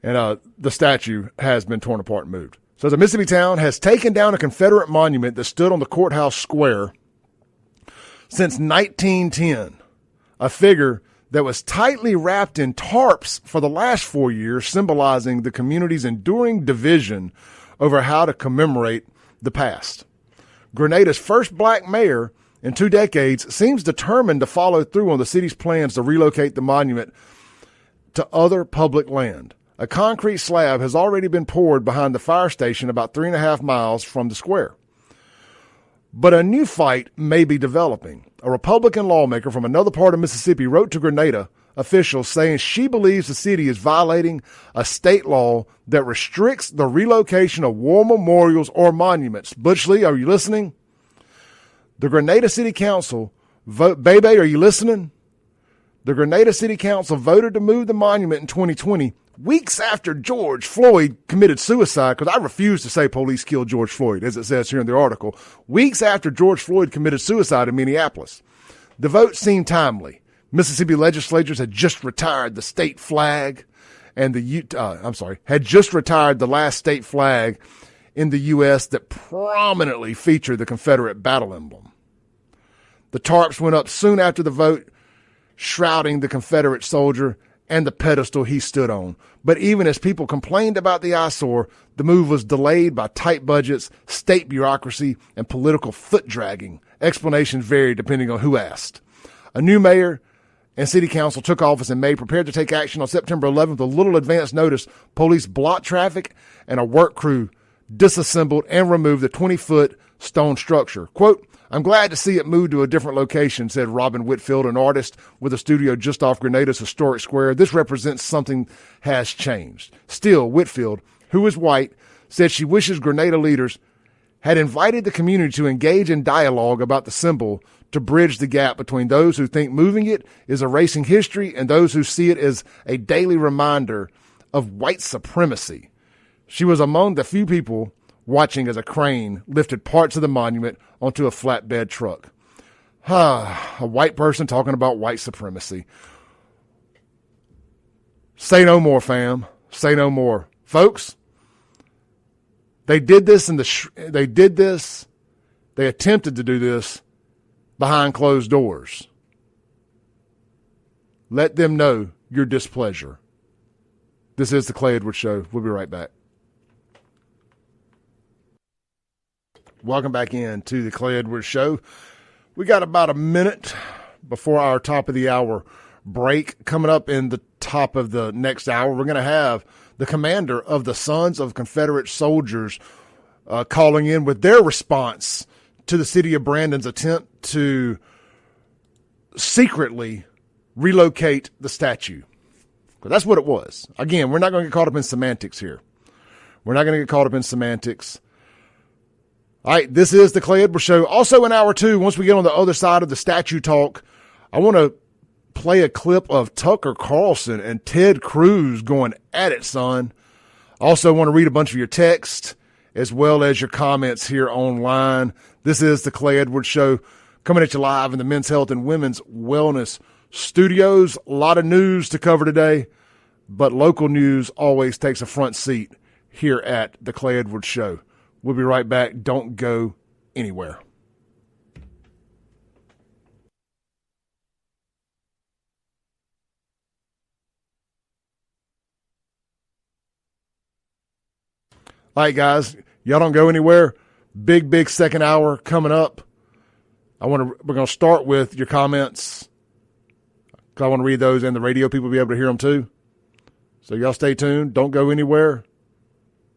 And the statue has been torn apart and moved. It says a Mississippi town has taken down a Confederate monument that stood on the courthouse square since 1910, a figure that was tightly wrapped in tarps for the last 4 years, symbolizing the community's enduring division over how to commemorate the past. Grenada's first black mayor in 2 decades seems determined to follow through on the city's plans to relocate the monument to other public land. A concrete slab has already been poured behind the fire station about 3.5 miles from the square. But a new fight may be developing. A Republican lawmaker from another part of Mississippi wrote to Grenada officials saying she believes the city is violating a state law that restricts the relocation of war memorials or monuments. Butch Lee, are you listening? The Grenada City Council, Bebe, are you listening? The Grenada City Council voted to move the monument in 2020, weeks after George Floyd committed suicide, because I refuse to say police killed George Floyd, as it says here in the article, weeks after George Floyd committed suicide in Minneapolis. The vote seemed timely. Mississippi legislators had just retired the state flag and had just retired the last state flag in the U.S. that prominently featured the Confederate battle emblem. The tarps went up soon after the vote, shrouding the Confederate soldier and the pedestal he stood on. But even as people complained about the eyesore, the move was delayed by tight budgets, state bureaucracy, and political foot-dragging. Explanations varied depending on who asked. A new mayor and city council took office in May, prepared to take action on September 11th. With little advance notice, police blocked traffic and a work crew disassembled and removed the 20-foot stone structure. Quote, "I'm glad to see it move to a different location," said Robin Whitfield, an artist with a studio just off Grenada's historic square. "This represents something has changed." Still, Whitfield, who is white, said she wishes Grenada leaders had invited the community to engage in dialogue about the symbol to bridge the gap between those who think moving it is erasing history and those who see it as a daily reminder of white supremacy. She was among the few people watching as a crane lifted parts of the monument onto a flatbed truck. A white person talking about white supremacy. Say no more, fam. Say no more. Folks, they attempted to do this behind closed doors. Let them know your displeasure. This is the Clay Edwards Show. We'll be right back. Welcome back in to the Clay Edwards Show. We got about a minute before our top of the hour break. Coming up in the top of the next hour, we're going to have the commander of the Sons of Confederate Soldiers calling in with their response to the city of Brandon's attempt to secretly relocate the statue. Because that's what it was. Again, we're not going to get caught up in semantics here. We're not going to get caught up in semantics. All right, this is the Clay Edwards Show. Also in hour two, once we get on the other side of the statue talk, I want to play a clip of Tucker Carlson and Ted Cruz going at it, son. Also want to read a bunch of your texts as well as your comments here online. This is the Clay Edwards Show coming at you live in the Men's Health and Women's Wellness Studios. A lot of news to cover today, but local news always takes a front seat here at the Clay Edwards Show. We'll be right back. Don't go anywhere. All right, guys, y'all don't go anywhere. Big second hour coming up. We're going to start with your comments. I want to read those, and the radio people will be able to hear them too. So y'all stay tuned. Don't go anywhere.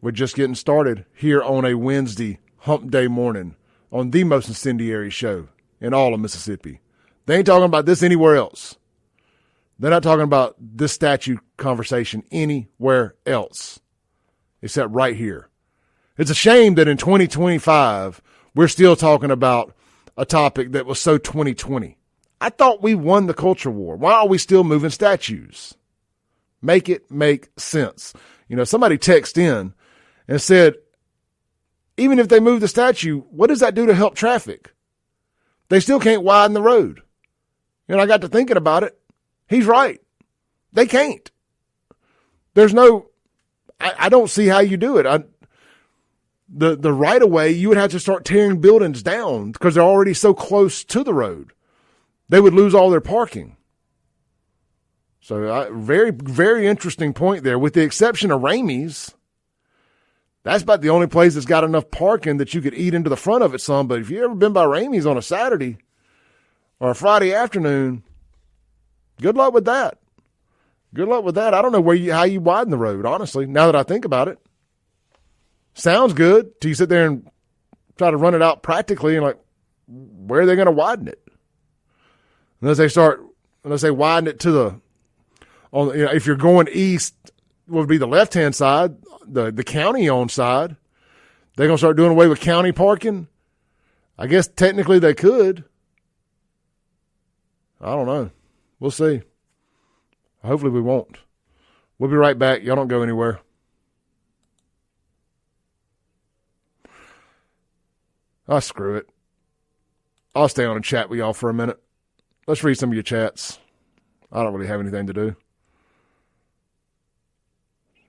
We're just getting started here on a Wednesday hump day morning on the most incendiary show in all of Mississippi. They ain't talking about this anywhere else. They're not talking about this statue conversation anywhere else except right here. It's a shame that in 2025, we're still talking about a topic that was so 2020. I thought we won the culture war. Why are we still moving statues? Make it make sense. Somebody texted in and said, even if they move the statue, what does that do to help traffic? They still can't widen the road. I got to thinking about it. He's right. They can't. There's no, I don't see how you do it. The right of way, you would have to start tearing buildings down because they're already so close to the road. They would lose all their parking. So very, very interesting point there. With the exception of Ramey's, that's about the only place that's got enough parking that you could eat into the front of it some. But if you've ever been by Ramey's on a Saturday or a Friday afternoon, good luck with that. Good luck with that. I don't know how you widen the road, honestly, now that I think about it. Sounds good till you sit there and try to run it out practically and where are they going to widen it? Unless they widen it to if you're going east, what would be the left-hand side, the county-owned side, they're going to start doing away with county parking? I guess technically they could. I don't know. We'll see. Hopefully we won't. We'll be right back. Y'all don't go anywhere. Screw it. I'll stay on and chat with y'all for a minute. Let's read some of your chats. I don't really have anything to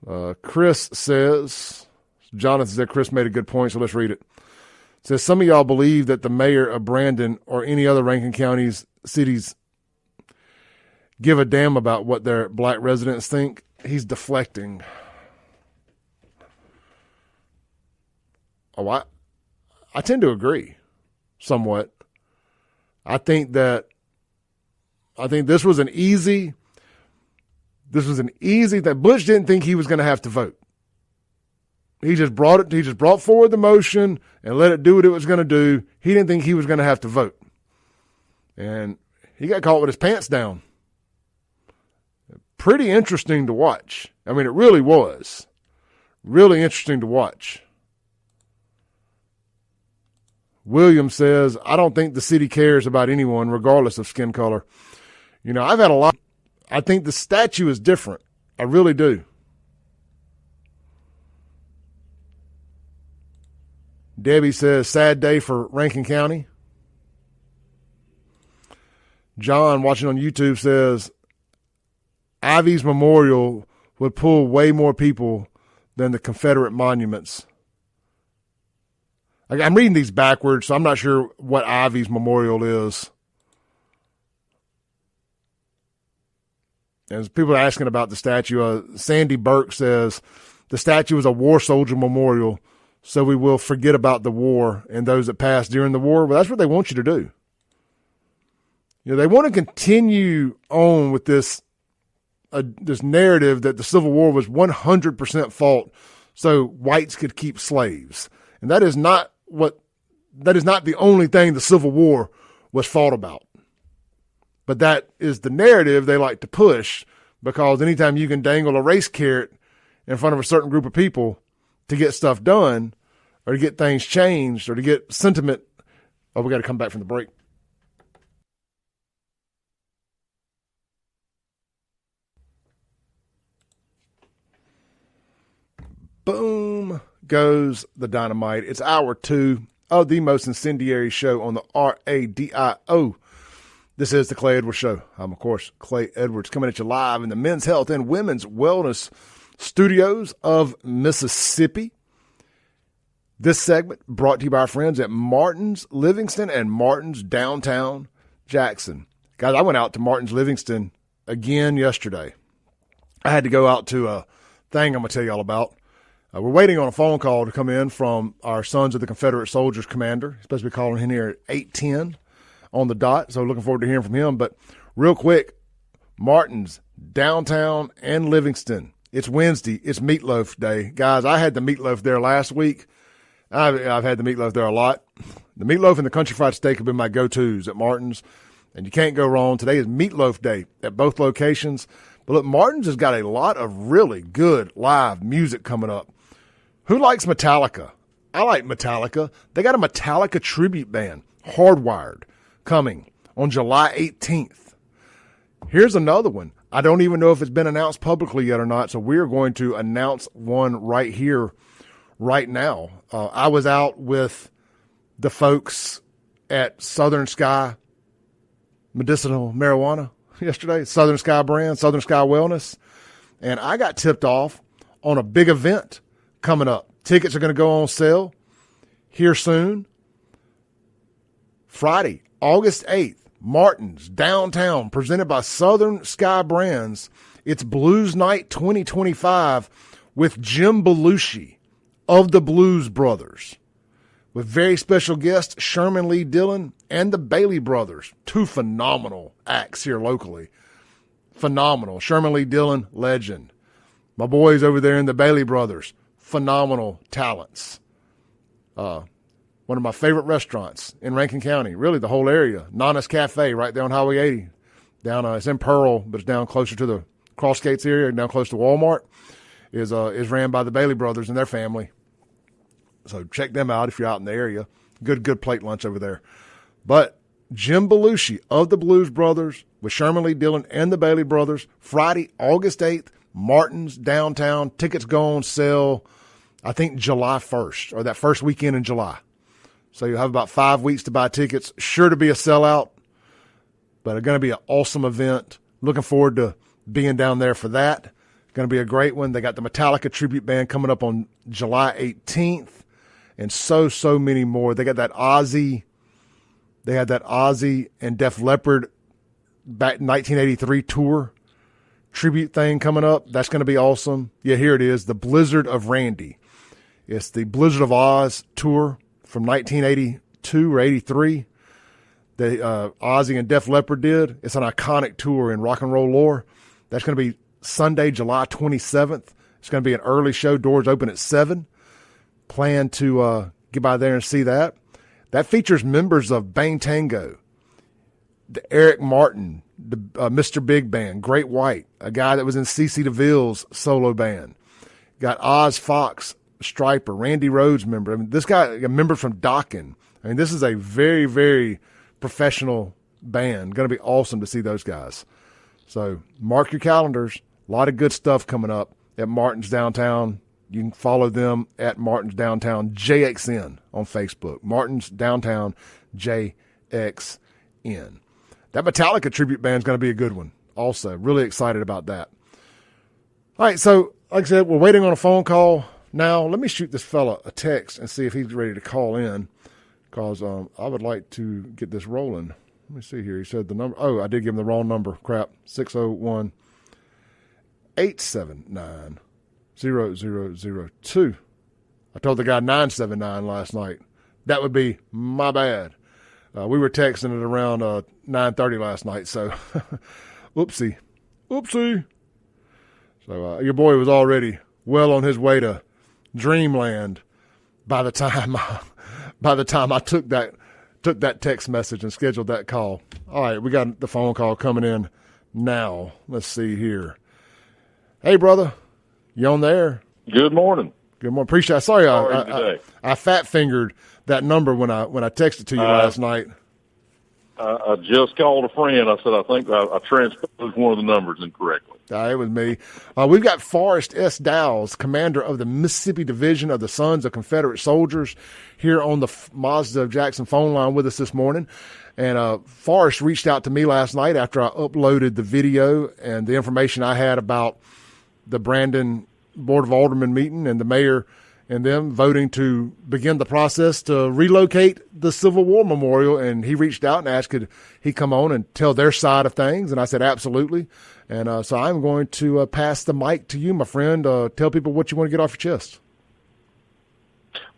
do. Chris says, Jonathan said Chris made a good point, so let's read it. Says, some of y'all believe that the mayor of Brandon or any other Rankin County's cities give a damn about what their black residents think. He's deflecting. Oh, I tend to agree somewhat. I think this was an easy that Butch didn't think he was going to have to vote. He just brought forward the motion and let it do what it was going to do. He didn't think he was going to have to vote. And he got caught with his pants down. Pretty interesting to watch. I mean, it really was. Really interesting to watch. William says, I don't think the city cares about anyone, regardless of skin color. I've had a lot. I think the statue is different. I really do. Debbie says, sad day for Rankin County. John, watching on YouTube, says, Ivy's memorial would pull way more people than the Confederate monuments. I'm reading these backwards, so I'm not sure what Ivy's memorial is. As people are asking about the statue, Sandy Burke says the statue is a war soldier memorial, so we will forget about the war and those that passed during the war. Well, that's what they want you to do. They want to continue on with this narrative that the Civil War was 100% fault so whites could keep slaves. And that is not the only thing the Civil War was fought about. But that is the narrative they like to push, because anytime you can dangle a race carrot in front of a certain group of people to get stuff done or to get things changed or to get sentiment. Oh, we got to come back from the break. Boom goes the dynamite. It's hour 2 of the most incendiary show on the RADIO. This is the Clay Edwards Show. I'm, of course, Clay Edwards, coming at you live in the Men's Health and Women's Wellness Studios of Mississippi. This segment brought to you by our friends at Martin's Livingston and Martin's Downtown Jackson. Guys, I went out to Martin's Livingston again yesterday. I had to go out to a thing I'm going to tell you all about. We're waiting on a phone call to come in from our Sons of the Confederate Soldiers commander. He's supposed to be calling in here at 8:10 on the dot, so looking forward to hearing from him. But real quick, Martin's, Downtown, and Livingston. It's Wednesday. It's Meatloaf Day. Guys, I had the meatloaf there last week. I've had the meatloaf there a lot. The meatloaf and the country fried steak have been my go-tos at Martin's, and you can't go wrong. Today is Meatloaf Day at both locations. But look, Martin's has got a lot of really good live music coming up. Who likes Metallica? I like Metallica. They got a Metallica tribute band, Hardwired, coming on July 18th. Here's another one. I don't even know if it's been announced publicly yet or not, so we're going to announce one right here, right now. I was out with the folks at Southern Sky Medicinal Marijuana yesterday, Southern Sky brand, Southern Sky Wellness, and I got tipped off on a big event coming up. Tickets are going to go on sale here soon. Friday, August 8th, Martin's downtown, presented by Southern Sky Brands. It's Blues Night 2025 with Jim Belushi of the Blues Brothers, with very special guests Sherman Lee Dillon and the Bailey Brothers, two phenomenal acts here locally. Phenomenal. Sherman Lee Dillon, legend. My boys over there in the Bailey Brothers, phenomenal talents. One of my favorite restaurants in Rankin County, really the whole area, Nana's Cafe right there on Highway 80. Down, it's in Pearl, but it's down closer to the Cross Gates area, down close to Walmart, is ran by the Bailey Brothers and their family. So check them out if you're out in the area. Good plate lunch over there. But Jim Belushi of the Blues Brothers with Sherman Lee Dillon and the Bailey Brothers, Friday, August 8th, Martin's downtown. Tickets go on sale, I think, July 1st, or that first weekend in July. So you'll have about 5 weeks to buy tickets. Sure to be a sellout, but it's going to be an awesome event. Looking forward to being down there for that. Going to be a great one. They got the Metallica tribute band coming up on July 18th, and so many more. They got that Ozzy. They had that Ozzy and Def Leppard back 1983 tour tribute thing coming up. That's going to be awesome. Yeah, here it is, the Blizzard of Randy. It's the Blizzard of Oz tour from 1982 or 83 that Ozzy and Def Leppard did. It's an iconic tour in rock and roll lore. That's going to be Sunday, July 27th. It's going to be an early show. Doors open at 7. Plan to get by there and see that. That features members of Bang Tango, the Eric Martin, the Mr. Big Band, Great White, a guy that was in CeCe DeVille's solo band. Got Oz Fox, Striper, Randy Rhoads member. I mean, this guy, a member from Dokken. I mean, this is a very, very professional band. Going to be awesome to see those guys. So mark your calendars. A lot of good stuff coming up at Martin's Downtown. You can follow them at Martin's Downtown JXN on Facebook. Martin's Downtown JXN. That Metallica tribute band is going to be a good one also. Really excited about that. All right, so like I said, we're waiting on a phone call. Now, let me shoot this fella a text and see if he's ready to call in, because I would like to get this rolling. Let me see here. He said the number. Oh, I did give him the wrong number. Crap. 601-879-0002. I told the guy 979 last night. That would be my bad. We were texting at around 9:30 last night, so oopsie. So your boy was already well on his way to dreamland by the time I took that text message and scheduled that call. All right, we got the phone call coming in now. Let's see here. Hey, brother, you on there? Good morning. Good morning. Appreciate it. Sorry, I fat fingered that number when I texted to you last night. I just called a friend. I said I think I transposed one of the numbers incorrectly. It was me. We've got Forrest S. Dows, commander of the Mississippi Division of the Sons of Confederate Soldiers, here on the Mazda of Jackson phone line with us this morning. And Forrest reached out to me last night after I uploaded the video and the information I had about the Brandon Board of Aldermen meeting and the mayor and them voting to begin the process to relocate the Civil War Memorial. And he reached out and asked could he come on and tell their side of things. And I said, absolutely. And so I'm going to pass the mic to you, my friend. Tell people what you want to get off your chest.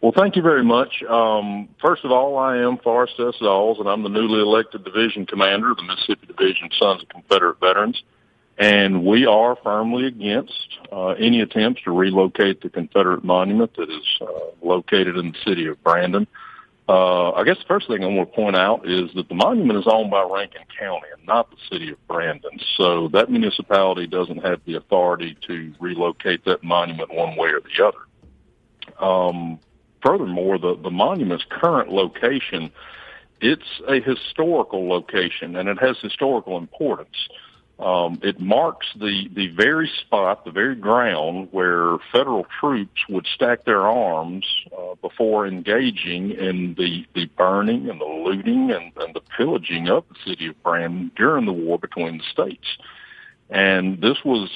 Well, thank you very much. First of all, I am Forrest S. Dawes, and I'm the newly elected division commander of the Mississippi Division Sons of Confederate Veterans. And we are firmly against any attempts to relocate the Confederate monument that is located in the city of Brandon. I guess the first thing I want to point out is that the monument is owned by Rankin County and not the city of Brandon. So that municipality doesn't have the authority to relocate that monument one way or the other. furthermore, the monument's current location, it's a historical location, and it has historical importance. It marks the very spot, the very ground where federal troops would stack their arms before engaging in the burning and the looting and the pillaging of the city of Brandon during the war between the states. And this was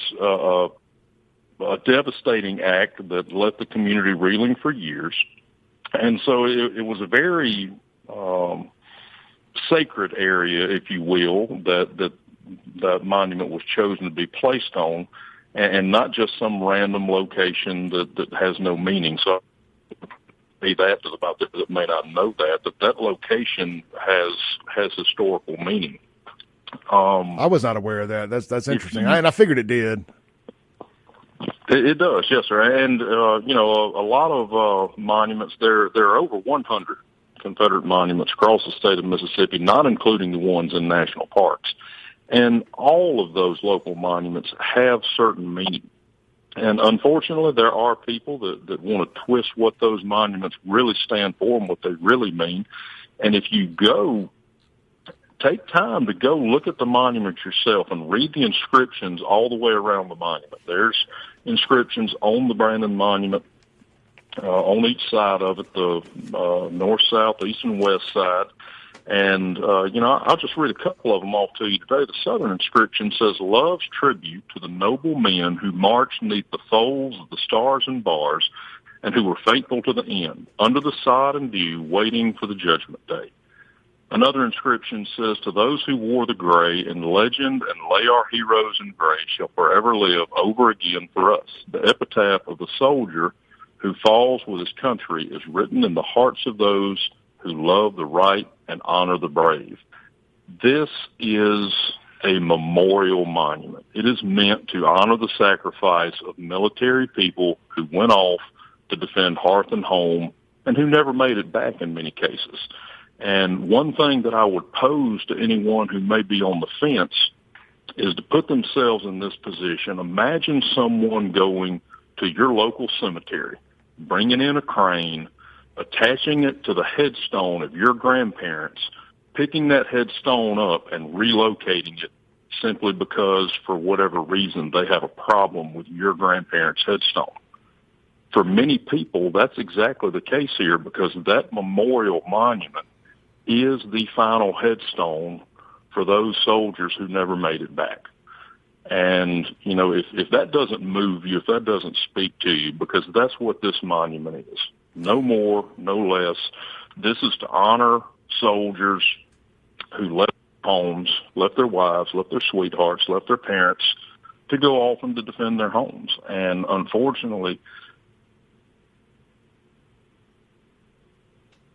a devastating act that left the community reeling for years. And so it was a very sacred area, if you will, that the monument was chosen to be placed on, and not just some random location that has no meaning. So be that to about that may not know that location has historical meaning. I was not aware of that. That's interesting. And I figured it did. It does, yes, sir. And a lot of monuments. There are over 100 Confederate monuments across the state of Mississippi, not including the ones in national parks. And all of those local monuments have certain meaning. And unfortunately, there are people that want to twist what those monuments really stand for and what they really mean. And if you take time to go look at the monument yourself and read the inscriptions all the way around the monument. There's inscriptions on the Brandon Monument on each side of it, the north, south, east, and west side. And, I'll just read a couple of them off to you today. The southern inscription says, "Love's tribute to the noble men who marched neath the folds of the stars and bars and who were faithful to the end, under the sod and dew, waiting for the judgment day." Another inscription says, "To those who wore the gray in legend and lay our heroes in gray shall forever live over again for us. The epitaph of the soldier who falls with his country is written in the hearts of those who love the right and honor the brave." This is a memorial monument. It is meant to honor the sacrifice of military people who went off to defend hearth and home and who never made it back in many cases. And one thing that I would pose to anyone who may be on the fence is to put themselves in this position. Imagine someone going to your local cemetery, bringing in a crane, attaching it to the headstone of your grandparents, picking that headstone up and relocating it simply because, for whatever reason, they have a problem with your grandparents' headstone. For many people, that's exactly the case here, because that memorial monument is the final headstone for those soldiers who never made it back. And, if that doesn't move you, if that doesn't speak to you, because that's what this monument is. No more, no less. This is to honor soldiers who left their homes, left their wives, left their sweethearts, left their parents to go off and to defend their homes. And unfortunately...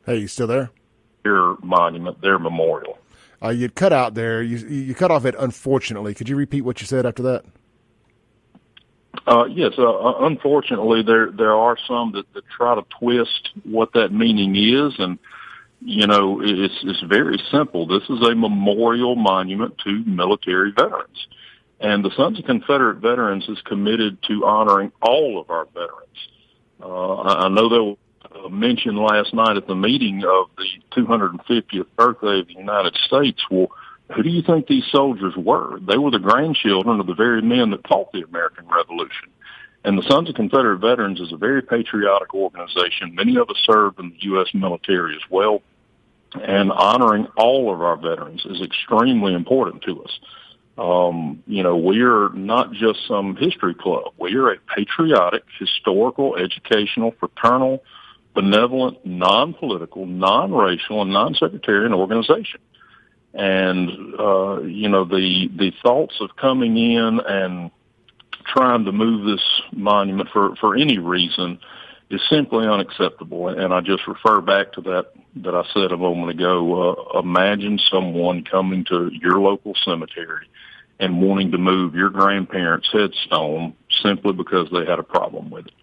Hey, you still there? Their monument, their memorial. You cut out there. You cut off it, unfortunately. Could you repeat what you said after that? Yes. Unfortunately, there are some that try to twist what that meaning is, and it's very simple. This is a memorial monument to military veterans, and the Sons of Confederate Veterans is committed to honoring all of our veterans. I know there was a mention last night at the meeting of the 250th birthday of the United States. Well, who do you think these soldiers were? They were the grandchildren of the very men that fought the American Revolution. And the Sons of Confederate Veterans is a very patriotic organization. Many of us served in the U.S. military as well. And honoring all of our veterans is extremely important to us. We are not just some history club. We are a patriotic, historical, educational, fraternal, benevolent, non-political, non-racial, and non-sectarian organization. And, the thoughts of coming in and trying to move this monument for any reason is simply unacceptable. And I just refer back to that I said a moment ago. Imagine someone coming to your local cemetery and wanting to move your grandparents' headstone simply because they had a problem with it.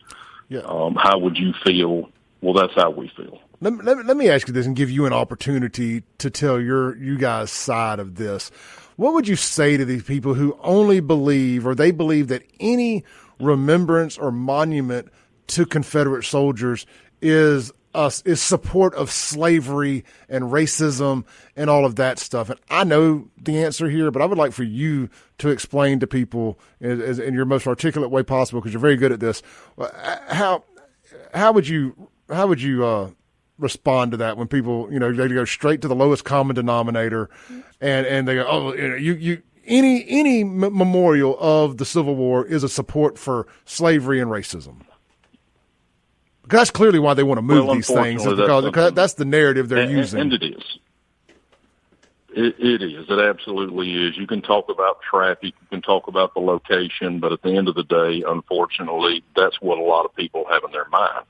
Yeah. How would you feel? Well, that's how we feel. Let me ask you this and give you an opportunity to tell you guys' side of this. What would you say to these people who only believe, or they believe, that any remembrance or monument to Confederate soldiers is is support of slavery and racism and all of that stuff. And I know the answer here, but I would like for you to explain to people in your most articulate way possible, because you're very good at this. How would you respond to that when people, they go straight to the lowest common denominator and they go, oh, any memorial of the Civil War is a support for slavery and racism? Because that's clearly why they want to move these things, is because that's the narrative they're using. And it is. It is. It absolutely is. You can talk about traffic, you can talk about the location, but at the end of the day, unfortunately, that's what a lot of people have in their mind.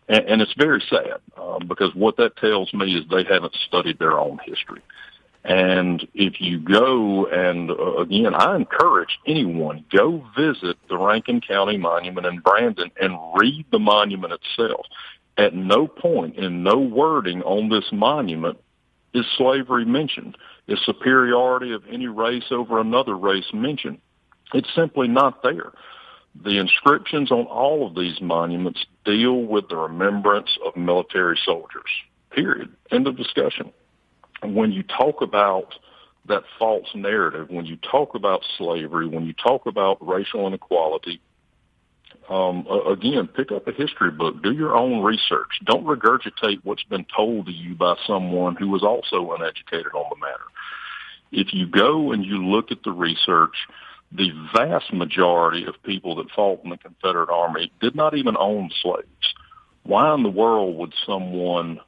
And it's very sad, because what that tells me is they haven't studied their own history. And if you go and, again, I encourage anyone, go visit the Rankin County Monument in Brandon and read the monument itself. At no point in no wording on this monument is slavery mentioned. Is superiority of any race over another race mentioned? It's simply not there. The inscriptions on all of these monuments deal with the remembrance of military soldiers, period. End of discussion. When you talk about that false narrative, when you talk about slavery, when you talk about racial inequality, again, pick up a history book, do your own research. Don't regurgitate what's been told to you by someone who was also uneducated on the matter. If you go and you look at the research, the vast majority of people that fought in the Confederate Army did not even own slaves. Why in the world would someone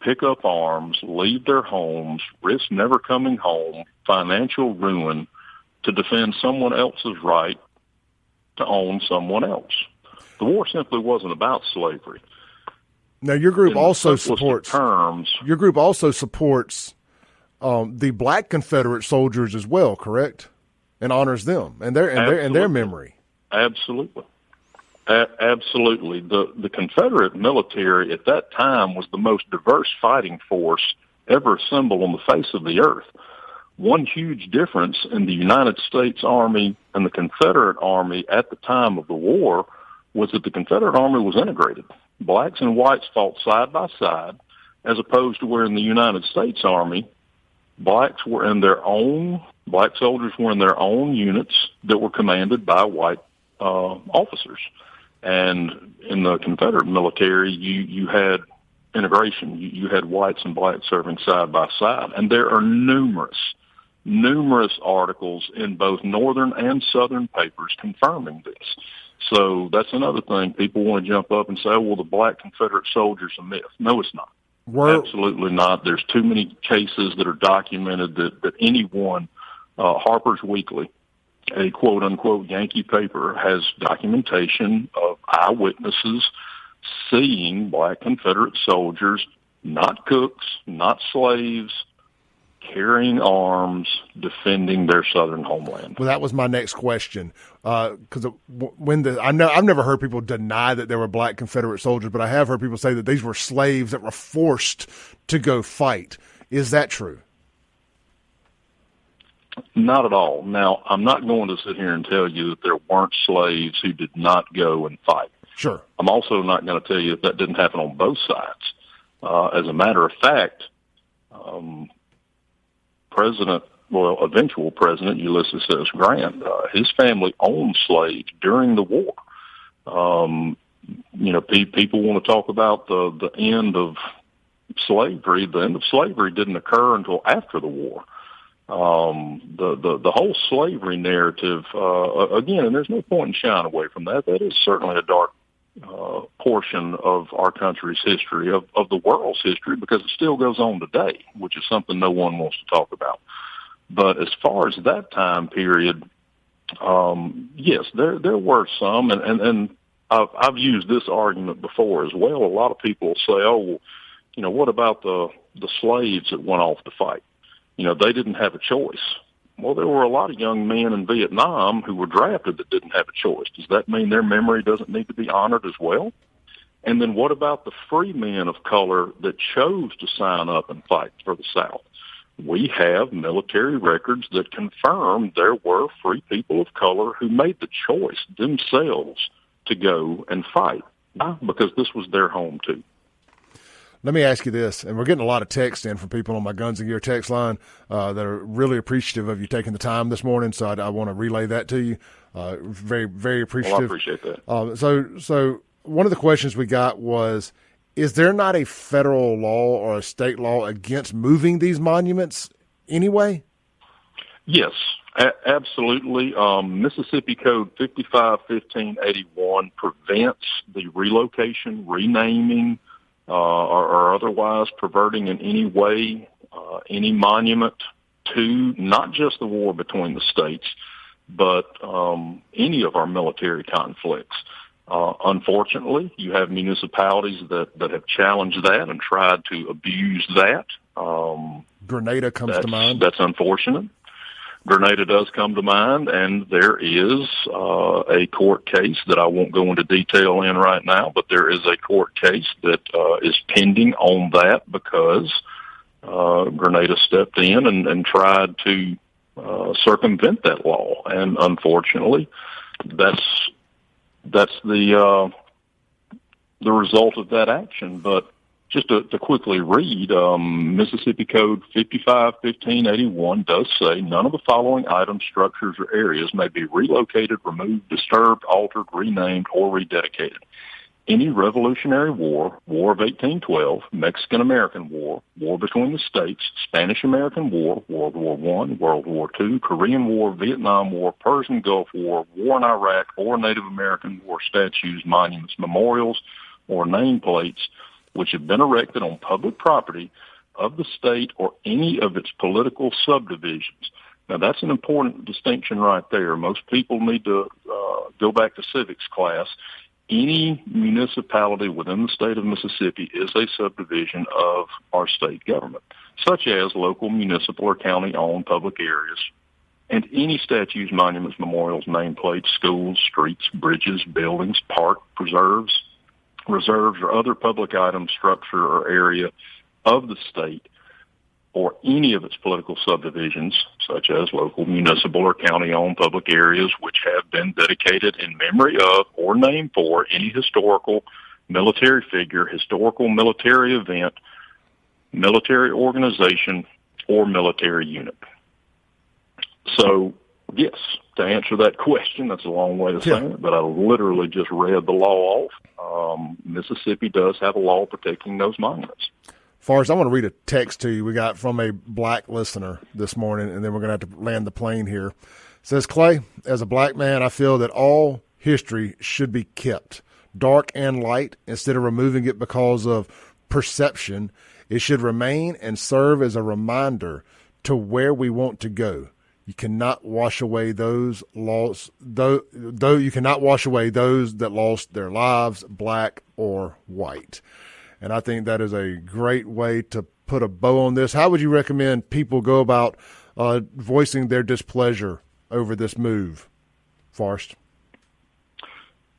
pick up arms, leave their homes, risk never coming home, financial ruin, to defend someone else's right to own someone else? The war simply wasn't about slavery. Now, your group also supports the Black Confederate soldiers as well, correct? And honors them and their memory. Absolutely. Absolutely. The Confederate military at that time was the most diverse fighting force ever assembled on the face of the earth. One huge difference in the United States Army and the Confederate Army at the time of the war was that the Confederate Army was integrated. Blacks and whites fought side by side, as opposed to where in the United States Army, black soldiers were in their own units that were commanded by white officers. And in the Confederate military, you had integration. You had whites and blacks serving side by side. And there are numerous articles in both northern and southern papers confirming this. So that's another thing. People want to jump up and say, well, the Black Confederate soldier's a myth. No, it's not. Absolutely not. There's too many cases that are documented that anyone, Harper's Weekly, a quote-unquote Yankee paper, has documentation of eyewitnesses seeing Black Confederate soldiers, not cooks, not slaves, carrying arms, defending their southern homeland. Well, that was my next question, because I've never heard people deny that there were Black Confederate soldiers, but I have heard people say that these were slaves that were forced to go fight. Is that true? Not at all. Now, I'm not going to sit here and tell you that there weren't slaves who did not go and fight. Sure. I'm also not going to tell you that didn't happen on both sides. As a matter of fact, eventual President Ulysses S. Grant, his family owned slaves during the war. People want to talk about the end of slavery. The end of slavery didn't occur until after the war. The whole slavery narrative, again, and there's no point in shying away from that. That is certainly a dark portion of our country's history, of the world's history, because it still goes on today, which is something no one wants to talk about. But as far as that time period, yes, there were some, and I've used this argument before as well. A lot of people say, oh, well, what about the slaves that went off to fight? They didn't have a choice. Well, there were a lot of young men in Vietnam who were drafted that didn't have a choice. Does that mean their memory doesn't need to be honored as well? And then what about the free men of color that chose to sign up and fight for the South? We have military records that confirm there were free people of color who made the choice themselves to go and fight. Why? Because this was their home too. Let me ask you this, and we're getting a lot of text in from people on my Guns and Gear text line that are really appreciative of you taking the time this morning, so I want to relay that to you. Very, very appreciative. Well, I appreciate that. So one of the questions we got was, is there not a federal law or a state law against moving these monuments anyway? Yes, absolutely. Mississippi Code 55-1581 prevents the relocation, renaming, or otherwise perverting in any way any monument to not just the war between the states, but any of our military conflicts. Unfortunately, you have municipalities that have challenged that and tried to abuse that. Grenada comes to mind. That's unfortunate. Grenada does come to mind, and there is a court case that I won't go into detail in right now, but there is a court case that is pending on that because Grenada stepped in and tried to circumvent that law, and unfortunately, that's the result of that action. But just to quickly read, Mississippi Code 55-1581 does say none of the following items, structures, or areas may be relocated, removed, disturbed, altered, renamed, or rededicated. Any Revolutionary War, War of 1812, Mexican-American War, War between the states, Spanish-American War, World War I, World War II, Korean War, Vietnam War, Persian Gulf War, War in Iraq, or Native American War statues, monuments, memorials, or nameplates which have been erected on public property of the state or any of its political subdivisions. Now, that's an important distinction right there. Most people need to go back to civics class. Any municipality within the state of Mississippi is a subdivision of our state government, such as local, municipal, or county-owned public areas, and any statues, monuments, memorials, nameplates, schools, streets, bridges, buildings, park, preserves, reserves, or other public item, structure, or area of the state or any of its political subdivisions, such as local, municipal, or county-owned public areas, which have been dedicated in memory of or named for any historical military figure, historical military event, military organization, or military unit. So, yes, to answer that question, that's a long way of saying it, but I literally just read the law off. Mississippi does have a law protecting those monuments. Forrest, I want to read a text to you we got from a black listener this morning, and then we're going to have to land the plane here. It says, Clay, as a black man, I feel that all history should be kept, dark and light, instead of removing it because of perception. It should remain and serve as a reminder to where we want to go. You cannot wash away those lost, though you cannot wash away those that lost their lives, black or white. And I think that is a great way to put a bow on this. How would you recommend people go about voicing their displeasure over this move, Forrest?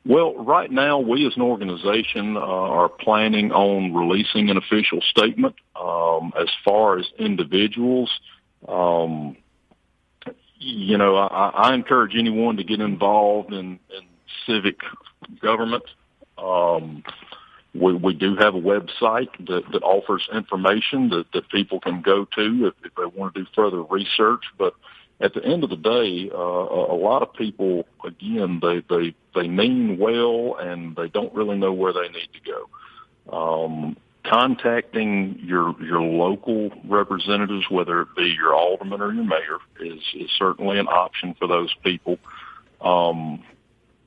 Well, right now, we as an organization are planning on releasing an official statement. As far as individuals, I encourage anyone to get involved in civic government. We do have a website that offers information that people can go to if they want to do further research. But at the end of the day, a lot of people, again, they mean well and they don't really know where they need to go. Contacting your local representatives, whether it be your alderman or your mayor, is certainly an option for those people.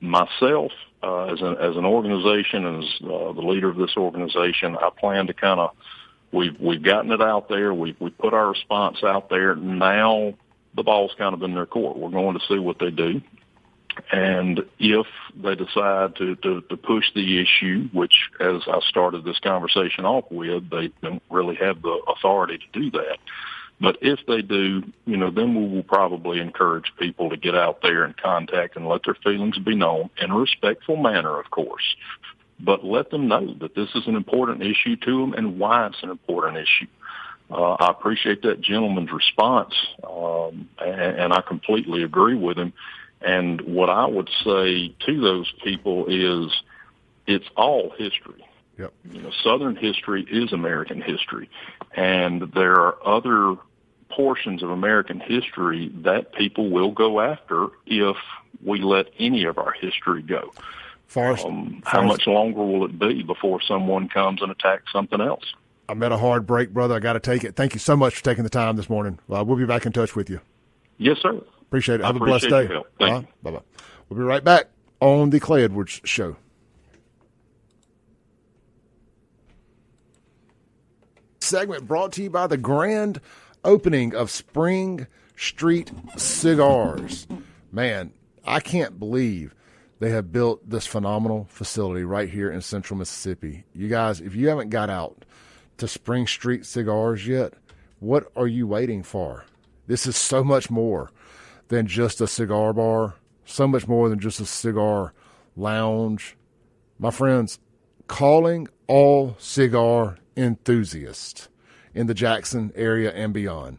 Myself, as an organization, and as the leader of this organization, I plan to we've gotten it out there. We put our response out there. Now the ball's kind of in their court. We're going to see what they do. And if they decide to push the issue, which, as I started this conversation off with, they don't really have the authority to do that. But if they do, then we will probably encourage people to get out there and contact and let their feelings be known in a respectful manner, of course. But let them know that this is an important issue to them and why it's an important issue. I appreciate that gentleman's response, and I completely agree with him. And what I would say to those people is it's all history. Yep. Southern history is American history, and there are other portions of American history that people will go after if we let any of our history go. Forrest, how much longer will it be before someone comes and attacks something else? I'm at a hard break, brother. I got to take it. Thank you so much for taking the time this morning. We'll be back in touch with you. Yes, sir. Appreciate it. Have a blessed your day. Help. Thank you. Bye-bye. We'll be right back on the Clay Edwards Show. Segment brought to you by the grand opening of Spring Street Cigars. Man, I can't believe they have built this phenomenal facility right here in central Mississippi. You guys, if you haven't got out to Spring Street Cigars yet, what are you waiting for? This is so much more than just a cigar bar, so much more than just a cigar lounge. My friends, calling all cigar enthusiasts in the Jackson area and beyond.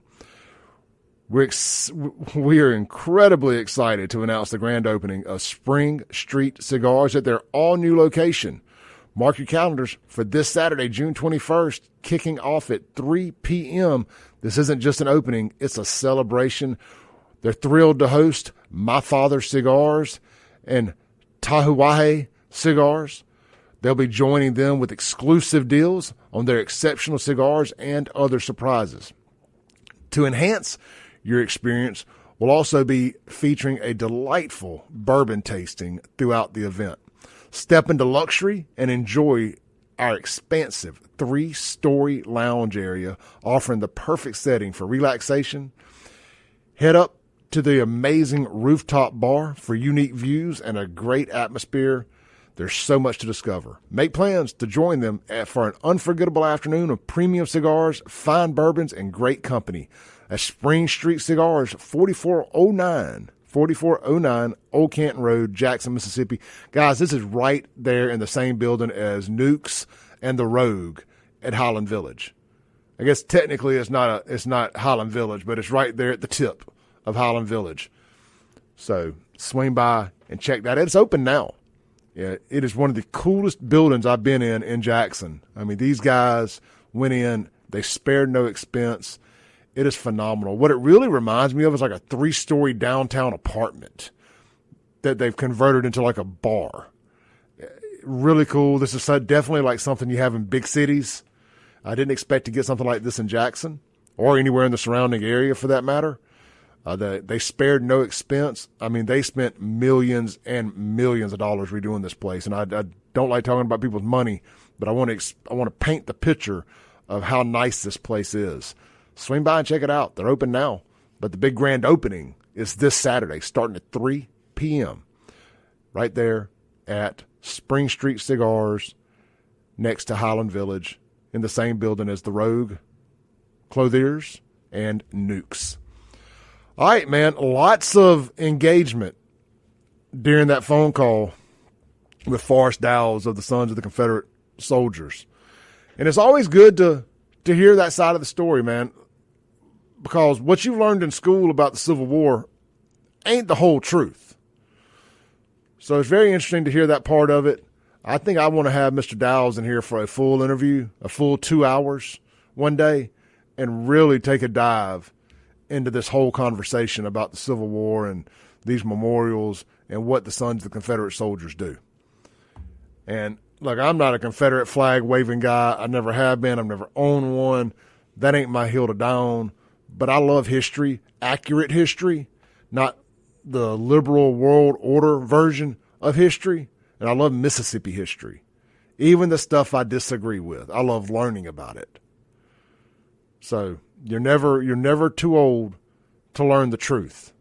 We are incredibly excited to announce the grand opening of Spring Street Cigars at their all-new location. Mark your calendars for this Saturday, June 21st, kicking off at 3 p.m. This isn't just an opening, it's a celebration. They're thrilled to host My Father Cigars and Tahuahe Cigars. They'll be joining them with exclusive deals on their exceptional cigars and other surprises. To enhance your experience, we'll also be featuring a delightful bourbon tasting throughout the event. Step into luxury and enjoy our expansive 3-story lounge area, offering the perfect setting for relaxation. Head up to the amazing rooftop bar for unique views and a great atmosphere. There's so much to discover. Make plans to join them for an unforgettable afternoon of premium cigars, fine bourbons, and great company at Spring Street Cigars, 4409 Old Canton Road, Jackson, Mississippi. Guys, this is right there in the same building as Nukes and the Rogue at Highland Village. I guess technically it's not Highland Village, but it's right there at the tip of Highland Village. So swing by and check that out. It's open now. Yeah, it is one of the coolest buildings I've been in Jackson. I mean, these guys went in, they spared no expense. It is phenomenal. What it really reminds me of is like a 3-story downtown apartment that they've converted into like a bar. Really cool. This is definitely like something you have in big cities. I didn't expect to get something like this in Jackson or anywhere in the surrounding area for that matter. They spared no expense. I mean, they spent millions and millions of dollars redoing this place. And I don't like talking about people's money, but I want to paint the picture of how nice this place is. Swing by and check it out. They're open now, but the big grand opening is this Saturday, starting at 3 p.m. right there at Spring Street Cigars next to Highland Village in the same building as the Rogue, Clothiers, and Nukes. All right, man, lots of engagement during that phone call with Forrest Dows of the Sons of the Confederate Soldiers. And it's always good to hear that side of the story, man, because what you learned in school about the Civil War ain't the whole truth. So it's very interesting to hear that part of it. I think I want to have Mr. Dows in here for a full interview, a full 2 hours one day, and really take a dive into this whole conversation about the Civil War and these memorials and what the Sons of the Confederate Soldiers do. And look, I'm not a Confederate flag waving guy. I never have been. I've never owned one. That ain't my hill to die on. But I love history, accurate history, not the liberal world order version of history. And I love Mississippi history. Even the stuff I disagree with, I love learning about it. So you're never too old to learn the truth.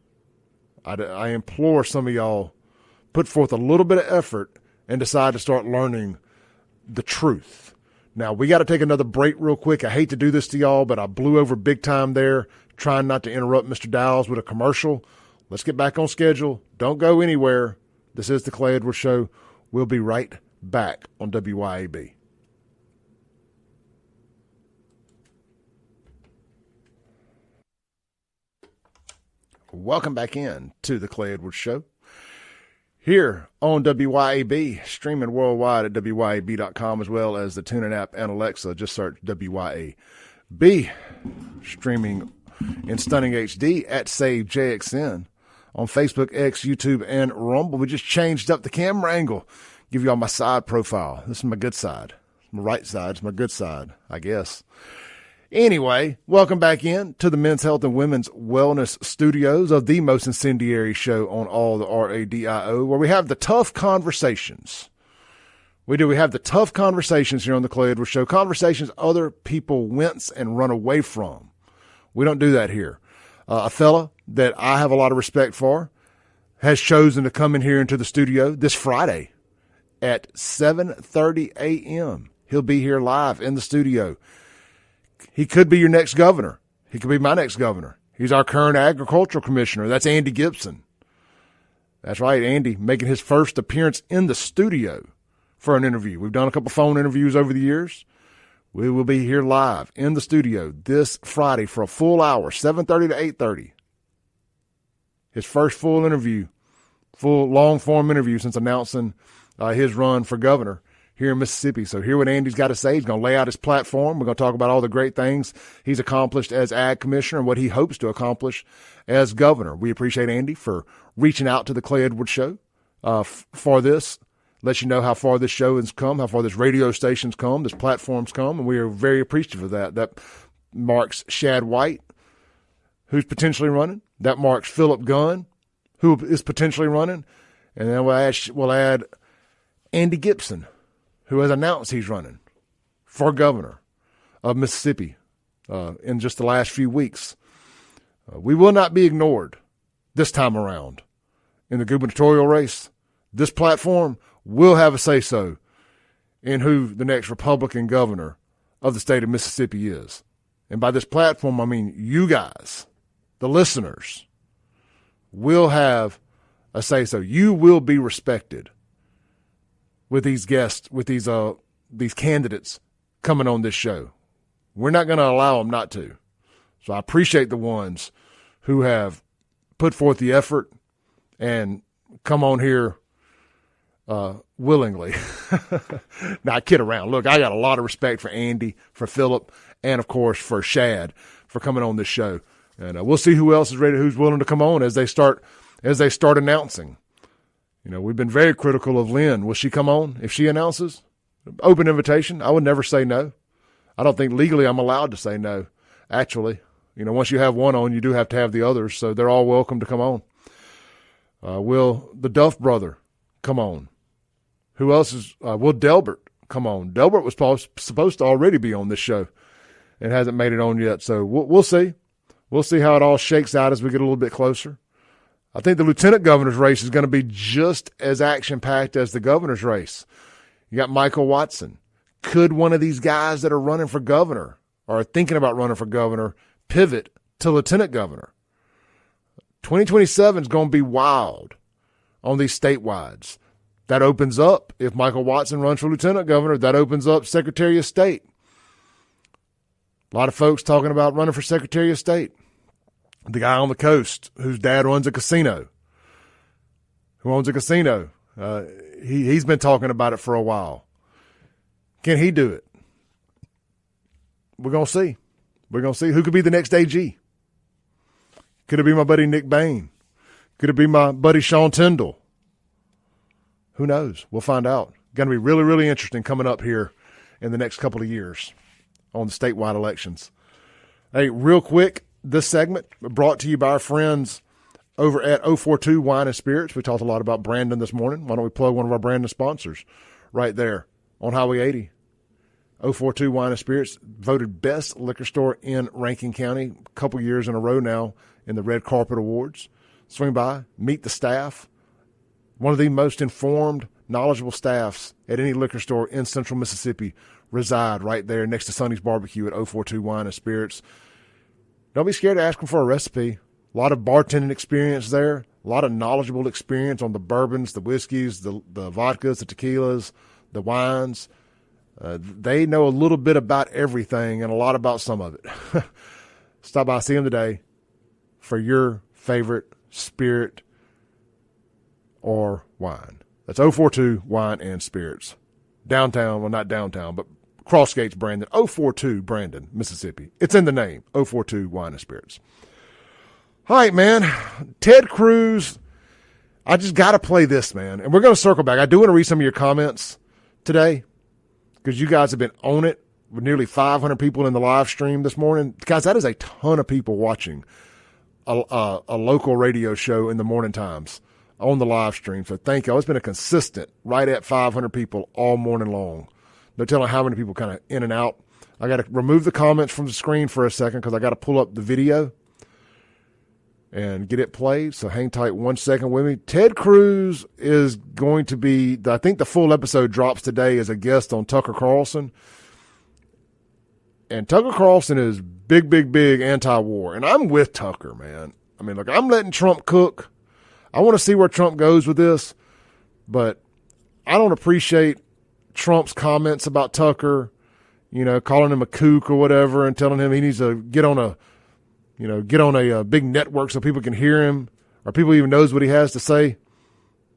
I implore some of y'all, put forth a little bit of effort and decide to start learning the truth. Now, we got to take another break real quick. I hate to do this to y'all, but I blew over big time there, trying not to interrupt Mr. Dows with a commercial. Let's get back on schedule. Don't go anywhere. This is the Clay Edwards Show. We'll be right back on WYAB. Welcome back in to the Clay Edwards Show. here on WYAB, streaming worldwide at WYAB.com, as well as the TuneIn app and Alexa. Just search WYAB. Streaming in stunning HD at SaveJXN on Facebook, X, YouTube, and Rumble. We just changed up the camera angle. Give you all my side profile. This is my good side. My right side is my good side, I guess. Anyway, welcome back in to the Men's Health and Women's Wellness Studios of the most incendiary show on all the RADIO, where we have the tough conversations. We have the tough conversations here on the Clay Edwards Show, conversations other people wince and run away from. We don't do that here. A fella that I have a lot of respect for has chosen to come in here into the studio this Friday at 7:30 a.m. He'll be here live in the studio. He could be your next governor. He could be my next governor. He's our current agricultural commissioner. That's Andy Gibson. That's right, Andy, making his first appearance in the studio for an interview. We've done a couple phone interviews over the years. We will be here live in the studio this Friday for a full hour, 7:30 to 8:30. His first full interview, full long-form interview since announcing his run for governor here in Mississippi. So hear what Andy's got to say. He's going to lay out his platform. We're going to talk about all the great things he's accomplished as ag commissioner and what he hopes to accomplish as governor. We appreciate Andy for reaching out to the Clay Edwards Show for this. Let you know how far this show has come, how far this radio station's come, this platform's come, and we are very appreciative of that. That marks Shad White, who's potentially running. That marks Philip Gunn, who is potentially running. And then we'll add Andy Gibson, who has announced he's running for governor of Mississippi in just the last few weeks. We will not be ignored this time around in the gubernatorial race. This platform will have a say-so in who the next Republican governor of the state of Mississippi is. And by this platform, I mean you guys, the listeners, will have a say-so. You will be respected with these guests, with these candidates coming on this show. We're not going to allow them not to. So I appreciate the ones who have put forth the effort and come on here willingly. Now, I kid around. Look, I got a lot of respect for Andy, for Philip, and, of course, for Shad for coming on this show. And we'll see who else is ready, who's willing to come on as they start announcing. You know, we've been very critical of Lynn. Will she come on if she announces? Open invitation. I would never say no. I don't think legally I'm allowed to say no, actually. You know, once you have one on, you do have to have the others, so they're all welcome to come on. Will the Duff brother come on? Who else is will Delbert come on? Delbert was supposed to already be on this show and hasn't made it on yet, so we'll see. We'll see how it all shakes out as we get a little bit closer. I think the lieutenant governor's race is going to be just as action-packed as the governor's race. You got Michael Watson. Could one of these guys that are running for governor or are thinking about running for governor pivot to lieutenant governor? 2027 is going to be wild on these statewides. That opens up, if Michael Watson runs for lieutenant governor, that opens up Secretary of State. A lot of folks talking about running for Secretary of State. The guy on the coast whose dad runs a casino. Who owns a casino? He's been talking about it for a while. Can he do it? We're going to see. We're going to see who could be the next AG. Could it be my buddy Nick Bain? Could it be my buddy Sean Tyndall? Who knows? We'll find out. Going to be really, really interesting coming up here in the next couple of years on the statewide elections. Hey, real quick, this segment brought to you by our friends over at 042 Wine and Spirits. We talked a lot about Brandon this morning. Why don't we plug one of our Brandon sponsors right there on Highway 80? 042 Wine and Spirits, voted best liquor store in Rankin County a couple years in a row now in the Red Carpet Awards. Swing by, meet the staff. One of the most informed, knowledgeable staffs at any liquor store in central Mississippi reside right there next to Sonny's Barbecue at 042 Wine and Spirits. Don't be scared to ask them for a recipe. A lot of bartending experience there. A lot of knowledgeable experience on the bourbons, the whiskeys, the vodkas, the tequilas, the wines. They know a little bit about everything and a lot about some of it. Stop by, see them today for your favorite spirit or wine. That's 042 Wine and Spirits. Downtown, well, not downtown, but Crossgates, Brandon. 042 Brandon, Mississippi. It's in the name. 042 Wine and Spirits. All right, man. Ted Cruz. I just got to play this, man. And we're going to circle back. I do want to read some of your comments today because you guys have been on it with nearly 500 people in the live stream this morning. Guys, that is a ton of people watching a local radio show in the morning times on the live stream. So thank you. It's been a consistent right at 500 people all morning long. No telling how many people kind of in and out. I got to remove the comments from the screen for a second because I got to pull up the video and get it played. So hang tight 1 second with me. Ted Cruz is going to be, I think the full episode drops today as a guest on Tucker Carlson. And Tucker Carlson is big anti-war. And I'm with Tucker, man. I mean, look, I'm letting Trump cook. I want to see where Trump goes with this. But I don't appreciate Trump's comments about Tucker, calling him a kook or whatever and telling him he needs to get on a big network so people can hear him or people even knows what he has to say.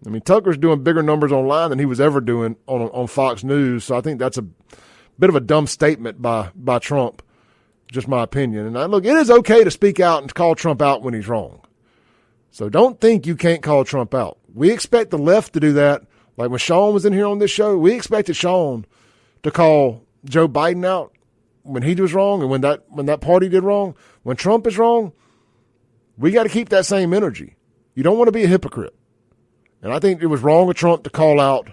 I mean, Tucker's doing bigger numbers online than he was ever doing on Fox News. So I think that's a bit of a dumb statement by Trump, just my opinion. And look, it is okay to speak out and call Trump out when he's wrong. So don't think you can't call Trump out. We expect the left to do that. Like when Sean was in here on this show, we expected Sean to call Joe Biden out when he was wrong and when that party did wrong. When Trump is wrong, we got to keep that same energy. You don't want to be a hypocrite. And I think it was wrong of Trump to call out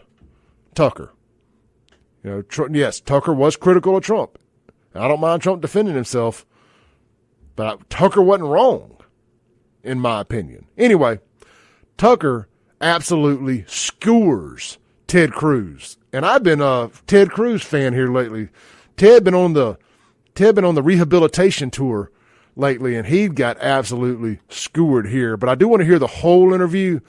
Tucker. Yes, Tucker was critical of Trump. I don't mind Trump defending himself, but Tucker wasn't wrong, in my opinion. Anyway, Tucker absolutely skewers Ted Cruz. And I've been a Ted Cruz fan here lately. Ted been on the rehabilitation tour lately, and he got absolutely skewered here. But I do want to hear the whole interview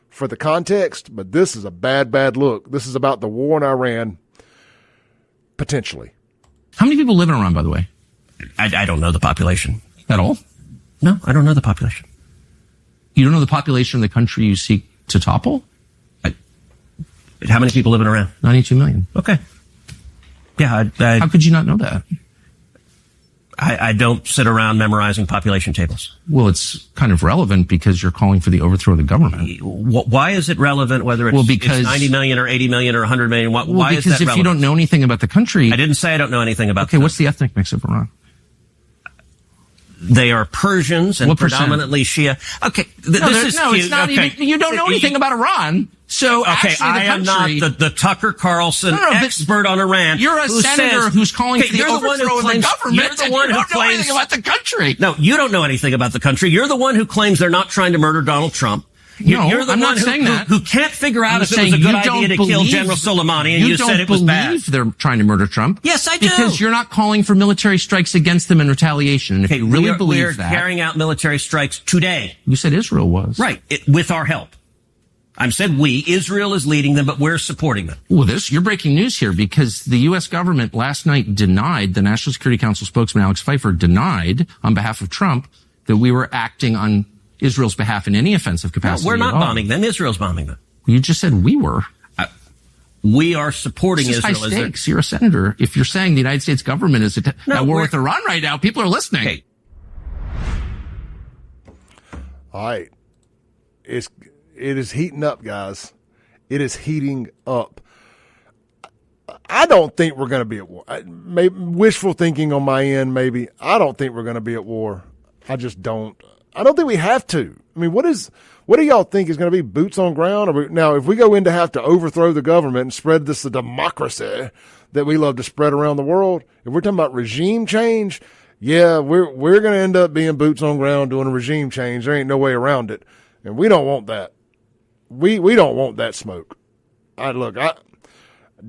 for the context, but this is a bad look. This is about the war in Iran, potentially. How many people live in Iran, by the way? I don't know the population. At all? No, I don't know the population. You don't know the population of the country you seek to topple? How many people live in Iran? 92 million. Okay. Yeah, how could you not know that? I don't sit around memorizing population tables. Well, it's kind of relevant because you're calling for the overthrow of the government. Why is it relevant whether it's 90 million or 80 million or 100 million? Why is that relevant? Because if you don't know anything about the country... I didn't say I don't know anything about Okay, what's the ethnic mix of Iran? They are Persians and predominantly Shia. Okay, this is cute. It's not even... You don't know anything about Iran. So okay, I am not the Tucker Carlson expert on Iran. You're a senator who's calling for the overthrow of the government. You're the one who claims know anything about the country. No, you don't know anything about the country. You're the one who claims they're not trying to murder Donald Trump. You're the one who can't figure out if it was a good idea to kill General Soleimani, and you said it was bad. You don't believe they're trying to murder Trump. Yes, I do. Because you're not calling for military strikes against them in retaliation. And if you really believe that... We're carrying out military strikes today. You said Israel was. Right, with our help. I said we. Israel is leading them, but we're supporting them. Well, you're breaking news here because the U.S. government last night denied, the National Security Council spokesman Alex Pfeiffer denied on behalf of Trump that we were acting on Israel's behalf in any offensive capacity. No, we're not bombing them. Israel's bombing them. You just said we were. We are supporting Israel. High stakes. You're a senator. If you're saying the United States government is at war with Iran right now, people are listening. Okay. All right. It is heating up, guys. It is heating up. I don't think we're going to be at war. Maybe wishful thinking on my end, maybe. I don't think we're going to be at war. I just don't. I don't think we have to. I mean, what do y'all think is going to be boots on ground? Now, if we go in to have to overthrow the government and spread this democracy that we love to spread around the world, if we're talking about regime change, yeah, we're going to end up being boots on ground doing a regime change. There ain't no way around it. And we don't want that. We don't want that smoke.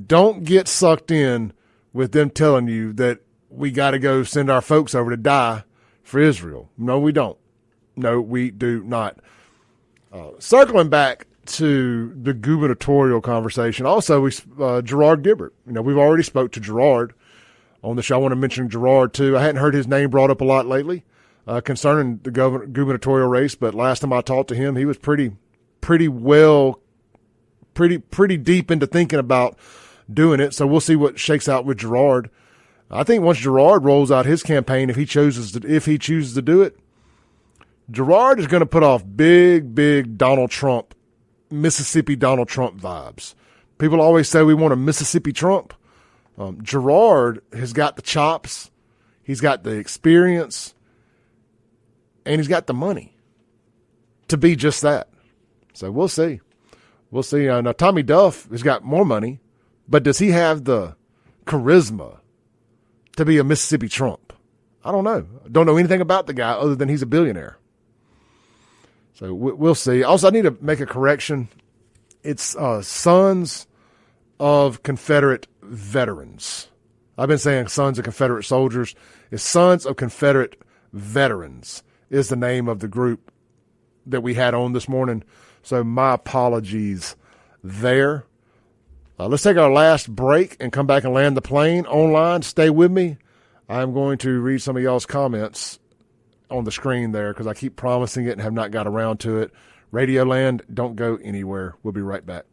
Don't get sucked in with them telling you that we got to go send our folks over to die for Israel. No, we don't. No, we do not. Circling back to the gubernatorial conversation, also Gerard Gibert. We've already spoke to Gerard on the show. I want to mention Gerard too. I hadn't heard his name brought up a lot lately concerning the gubernatorial race, but last time I talked to him, he was pretty well pretty deep into thinking about doing it. So we'll see what shakes out with Gerard. I think once Gerard rolls out his campaign, if he chooses to do it, Gerard is going to put off big Donald Trump, Mississippi Donald Trump vibes. People always say we want a Mississippi Trump. Gerard has got the chops, he's got the experience, and he's got the money to be just that. So we'll see. We'll see. Now, Tommy Duff has got more money, but does he have the charisma to be a Mississippi Trump? I don't know. Don't know anything about the guy other than he's a billionaire. So we'll see. Also, I need to make a correction. It's Sons of Confederate Veterans. I've been saying Sons of Confederate Soldiers. It's Sons of Confederate Veterans is the name of the group that we had on this morning. So my apologies there. Let's take our last break and come back and land the plane online. Stay with me. I'm going to read some of y'all's comments on the screen there because I keep promising it and have not got around to it. Radio Land, don't go anywhere. We'll be right back.